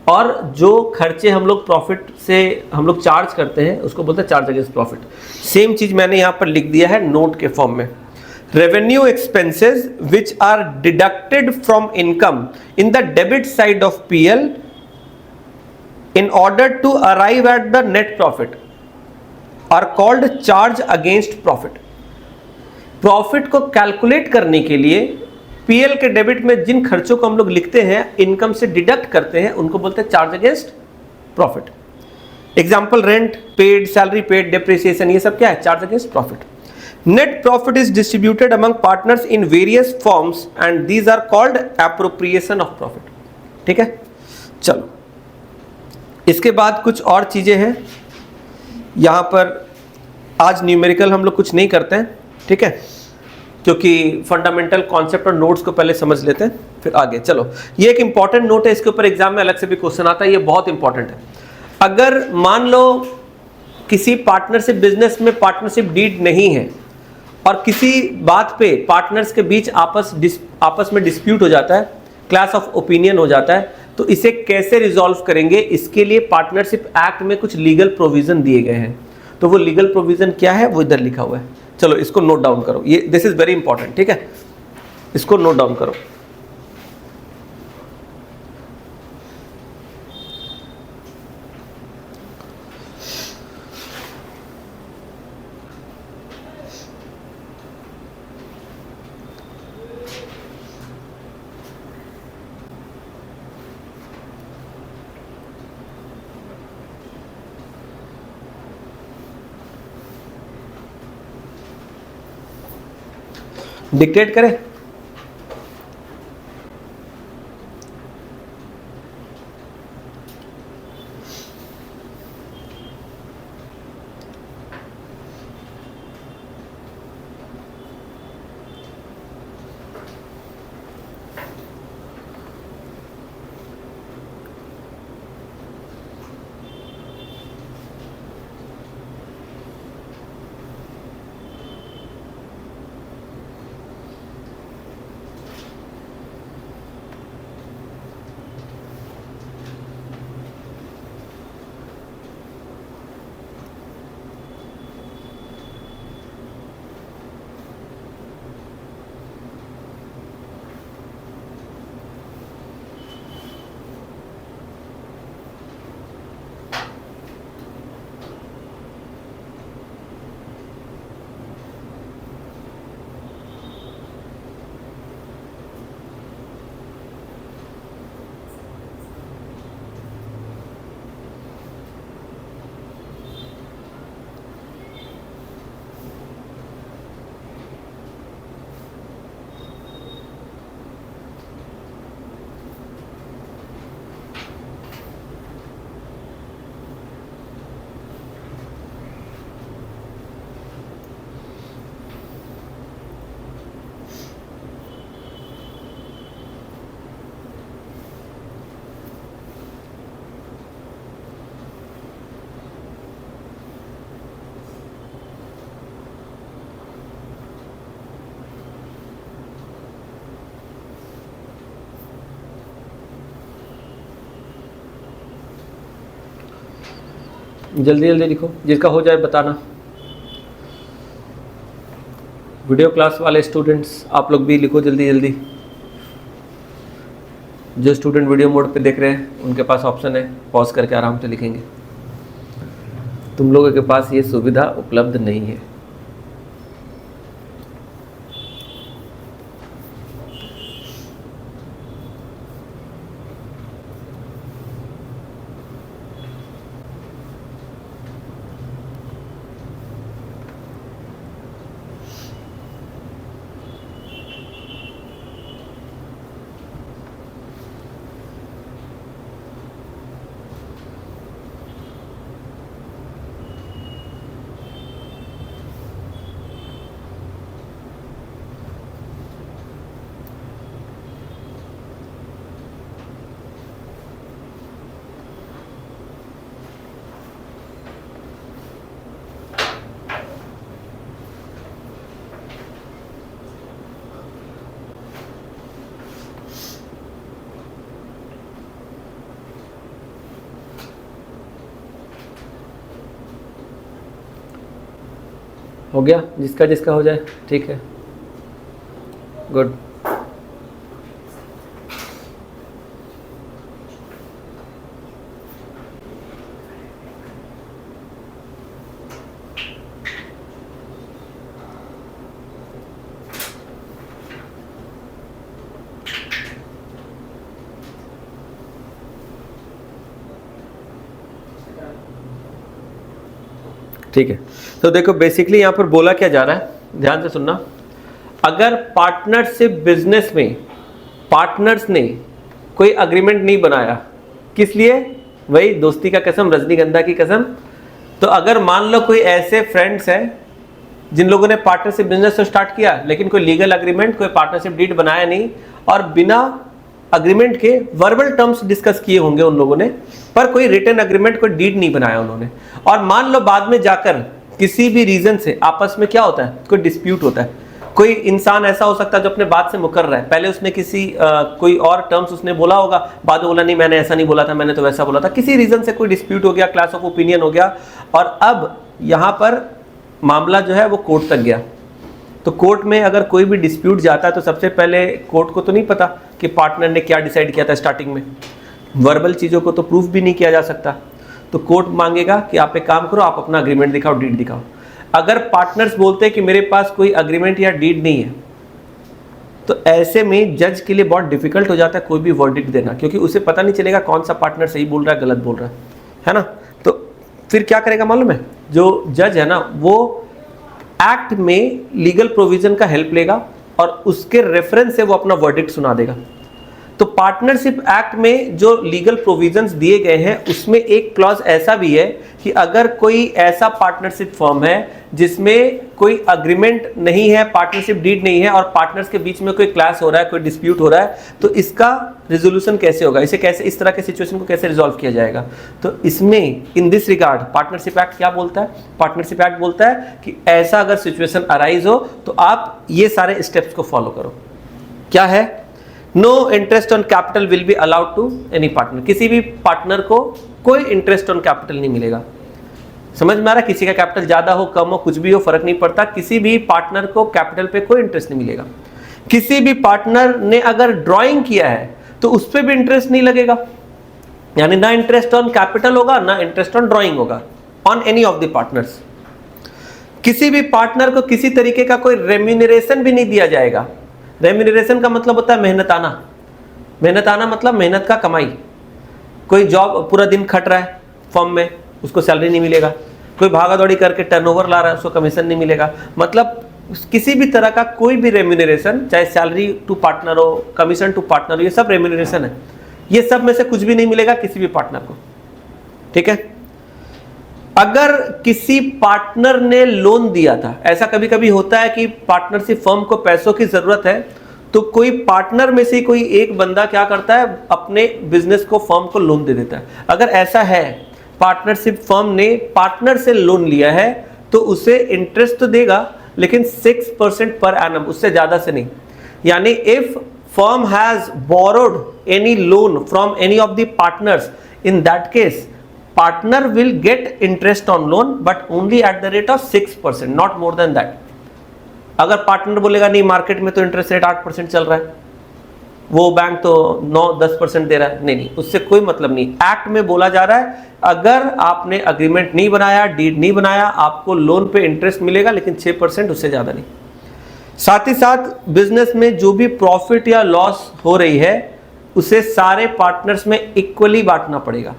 और जो खर्चे हम लोग प्रॉफिट से हम लोग चार्ज करते हैं उसको बोलते हैं चार्ज अगेंस्ट प्रॉफिट। सेम चीज मैंने यहाँ पर लिख दिया है नोट के फॉर्म में। Revenue expenses which are deducted from income in the debit side of PL in order to arrive at the net profit are called charge against profit। Profit को कैलकुलेट करने के लिए पीएल के डेबिट में जिन खर्चों को हम लोग लिखते हैं, इनकम से डिडक्ट करते हैं, उनको बोलते हैं charge against profit. Example, rent paid, salary paid, depreciation, ये सब क्या है, charge against profit. Net profit is distributed among partners in various forms and these are called appropriation of profit. ठीक है, चलो इसके बाद कुछ और चीज़ें हैं यहाँ पर। आज न्यूमेरिकल हम लोग कुछ नहीं करते हैं, ठीक है, क्योंकि फंडामेंटल कॉन्सेप्ट और नोट्स को पहले समझ लेते हैं फिर आगे। चलो, ये एक इंपॉर्टेंट नोट है, इसके ऊपर एग्जाम में अलग से भी क्वेश्चन आता है, ये बहुत इंपॉर्टेंट है। अगर मान लो किसी पार्टनरशिप बिजनेस में पार्टनरशिप डीड नहीं है और किसी बात पे पार्टनर्स के बीच आपस में डिस्प्यूट हो जाता है, क्लास ऑफ ओपिनियन हो जाता है, तो इसे कैसे रिजॉल्व करेंगे, इसके लिए पार्टनरशिप एक्ट में कुछ लीगल प्रोविजन दिए गए हैं। तो वो लीगल प्रोविजन क्या है वो इधर लिखा हुआ है। चलो इसको नोट डाउन करो, ये दिस इज वेरी इंपॉर्टेंट, ठीक है, इसको नोट डाउन करो। डिक्टेट करें? जल्दी जल्दी लिखो, जिसका हो जाए बताना। वीडियो क्लास वाले स्टूडेंट्स आप लोग भी लिखो जल्दी जल्दी। जो स्टूडेंट वीडियो मोड पे देख रहे हैं उनके पास ऑप्शन है पॉज करके आराम से लिखेंगे। तुम लोगों के पास ये सुविधा उपलब्ध नहीं है। हो गया, जिसका जिसका हो जाए, ठीक है, गुड। ठीक है, तो देखो बेसिकली यहाँ पर बोला क्या जा रहा है, ध्यान से सुनना। अगर पार्टनरशिप बिजनेस में पार्टनर्स ने कोई अग्रीमेंट नहीं बनाया, किस लिए, वही दोस्ती का कसम, रजनीगंधा की कसम। तो अगर मान लो कोई ऐसे फ्रेंड्स हैं जिन लोगों ने पार्टनरशिप बिजनेस तो स्टार्ट किया लेकिन कोई लीगल अग्रीमेंट, कोई पार्टनरशिप डीड बनाया नहीं, और बिना अग्रीमेंट के वर्बल टर्म्स डिस्कस किए होंगे उन लोगों ने, पर कोई रिटन अग्रीमेंट, कोई डीड नहीं बनाया उन्होंने, और मान लो बाद में जाकर किसी भी रीजन से आपस में क्या होता है, कोई डिस्प्यूट होता है। कोई इंसान ऐसा हो सकता है जो अपने बात से मुकर रहा है, पहले उसने किसी कोई और टर्म्स उसने बोला होगा, बाद में बोला नहीं मैंने ऐसा नहीं बोला था, मैंने तो वैसा बोला था, किसी रीजन से कोई डिस्प्यूट हो गया, क्लास ऑफ ओपिनियन हो गया, और अब यहाँ पर मामला जो है वो कोर्ट तक गया। तो कोर्ट में अगर कोई भी डिस्प्यूट जाता है तो सबसे पहले कोर्ट को तो नहीं पता कि पार्टनर ने क्या डिसाइड किया था स्टार्टिंग में, वर्बल चीज़ों को तो प्रूफ भी नहीं किया जा सकता। तो कोर्ट मांगेगा कि आप एक काम करो, आप अपना अग्रीमेंट दिखाओ, डीड दिखाओ। अगर पार्टनर्स बोलते हैं कि मेरे पास कोई अग्रीमेंट या डीड नहीं है, तो ऐसे में जज के लिए बहुत डिफिकल्ट हो जाता है कोई भी वर्डिक्ट देना, क्योंकि उसे पता नहीं चलेगा कौन सा पार्टनर सही बोल रहा है, गलत बोल रहा है ना। तो फिर क्या करेगा मालूम है, जो जज है ना वो एक्ट में लीगल प्रोविजन का हेल्प लेगा और उसके रेफरेंस से वो अपना वर्डिक्ट सुना देगा। तो पार्टनरशिप एक्ट में जो लीगल प्रोविजंस दिए गए हैं उसमें एक क्लॉज ऐसा भी है कि अगर कोई ऐसा पार्टनरशिप फर्म है जिसमें कोई अग्रीमेंट नहीं है, पार्टनरशिप डीड नहीं है, और पार्टनर्स के बीच में कोई क्लैश हो रहा है, कोई डिस्प्यूट हो रहा है, तो इसका रिजोल्यूशन कैसे होगा, इसे कैसे, इस तरह के सिचुएशन को कैसे रिजॉल्व किया जाएगा। तो इसमें in this regard partnership act क्या बोलता है, पार्टनरशिप एक्ट बोलता है कि ऐसा अगर सिचुएशन अराइज हो तो आप ये सारे स्टेप्स को फॉलो करो। क्या है, no interest on capital will be allowed to any partner, किसी भी पार्टनर को कोई इंटरेस्ट ऑन कैपिटल नहीं मिलेगा। समझ में आ रहा है, किसी का कैपिटल ज्यादा हो कम हो कुछ भी हो फर्क नहीं पड़ता, किसी भी पार्टनर को कैपिटल पे कोई इंटरेस्ट नहीं मिलेगा। किसी भी पार्टनर ने अगर ड्राइंग किया है तो उस पर भी इंटरेस्ट नहीं लगेगा, यानी ना इंटरेस्ट ऑन कैपिटल होगा ना इंटरेस्ट ऑन ड्राइंग होगा on any of the partners. किसी भी पार्टनर को किसी तरीके का कोई रेम्यूनरेशन भी नहीं दिया जाएगा। रेम्यूनरेशन का मतलब होता है मेहनताना, मेहनताना मतलब मेहनत का कमाई। कोई जॉब पूरा दिन खट रहा है फर्म में, उसको सैलरी नहीं मिलेगा। कोई भागा दौड़ी करके टर्नओवर ला रहा है, उसको कमीशन नहीं मिलेगा। मतलब किसी भी तरह का कोई भी रेम्यूनरेशन, चाहे सैलरी टू पार्टनर हो, कमीशन टू पार्टनर हो, ये सब रेम्यूनरेशन है। ये सब में से कुछ भी नहीं मिलेगा किसी भी पार्टनर को, ठीक है। अगर किसी पार्टनर ने लोन दिया था, ऐसा कभी कभी होता है कि पार्टनरशिप फर्म को पैसों की जरूरत है, तो कोई पार्टनर में से कोई एक बंदा क्या करता है, अपने बिजनेस को फर्म को लोन दे देता है। अगर ऐसा है, पार्टनरशिप फर्म ने पार्टनर से लोन लिया है, तो उसे इंटरेस्ट तो देगा लेकिन 6% पर एनम, उससे ज्यादा से नहीं। यानी if firm has borrowed any loan from any of the partners, in that case partner will get interest on loan but only at the rate of 6%, not more than that. अगर पार्टनर बोलेगा नहीं मार्केट में तो इंटरेस्ट रेट 8% चल रहा है, वो बैंक तो 9-10% दे रहा है, नहीं, उससे कोई मतलब नहीं। एक्ट में बोला जा रहा है अगर आपने अग्रीमेंट नहीं बनाया, डीड नहीं बनाया, आपको लोन पे इंटरेस्ट मिलेगा लेकिन 6%, उससे ज्यादा नहीं। साथ ही साथ बिजनेस में जो भी प्रॉफिट या लॉस हो रही है उसे सारे पार्टनर्स में इक्वली बांटना पड़ेगा।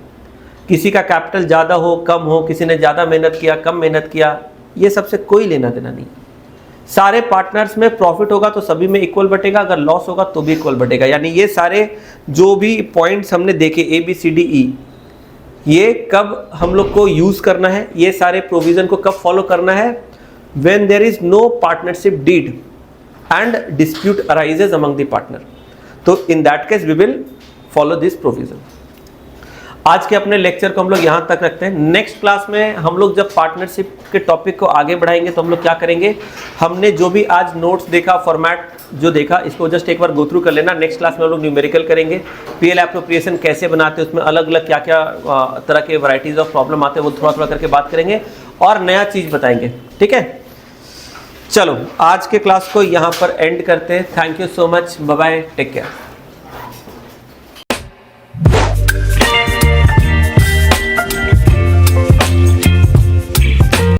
किसी का कैपिटल ज़्यादा हो कम हो, किसी ने ज़्यादा मेहनत किया कम मेहनत किया, ये सबसे कोई लेना देना नहीं। सारे पार्टनर्स में प्रॉफिट होगा तो सभी में इक्वल बटेगा, अगर लॉस होगा तो भी इक्वल बटेगा। यानी ये सारे जो भी पॉइंट्स हमने देखे ABCDE, ये कब हम लोग को यूज़ करना है, ये सारे प्रोविज़न को कब फॉलो करना है, when there is no partnership deed and dispute arises among the partner, तो in that case we will follow this provision. आज के अपने लेक्चर को हम लोग यहाँ तक रखते हैं। नेक्स्ट क्लास में हम लोग जब पार्टनरशिप के टॉपिक को आगे बढ़ाएंगे तो हम लोग क्या करेंगे, हमने जो भी आज नोट्स देखा, फॉर्मेट जो देखा, इसको जस्ट एक बार गो थ्रू कर लेना। नेक्स्ट क्लास में हम लोग न्यूमेरिकल करेंगे, PL एप्रोप्रिएशन कैसे बनाते हैं, उसमें अलग अलग क्या क्या तरह के वैरायटीज ऑफ प्रॉब्लम आते हैं, वो थोड़ा थोड़ा करके बात करेंगे और नया चीज़ बताएंगे, ठीक है। चलो आज के क्लास को यहाँ पर एंड करते हैं। Thank you so much, bye bye, take care.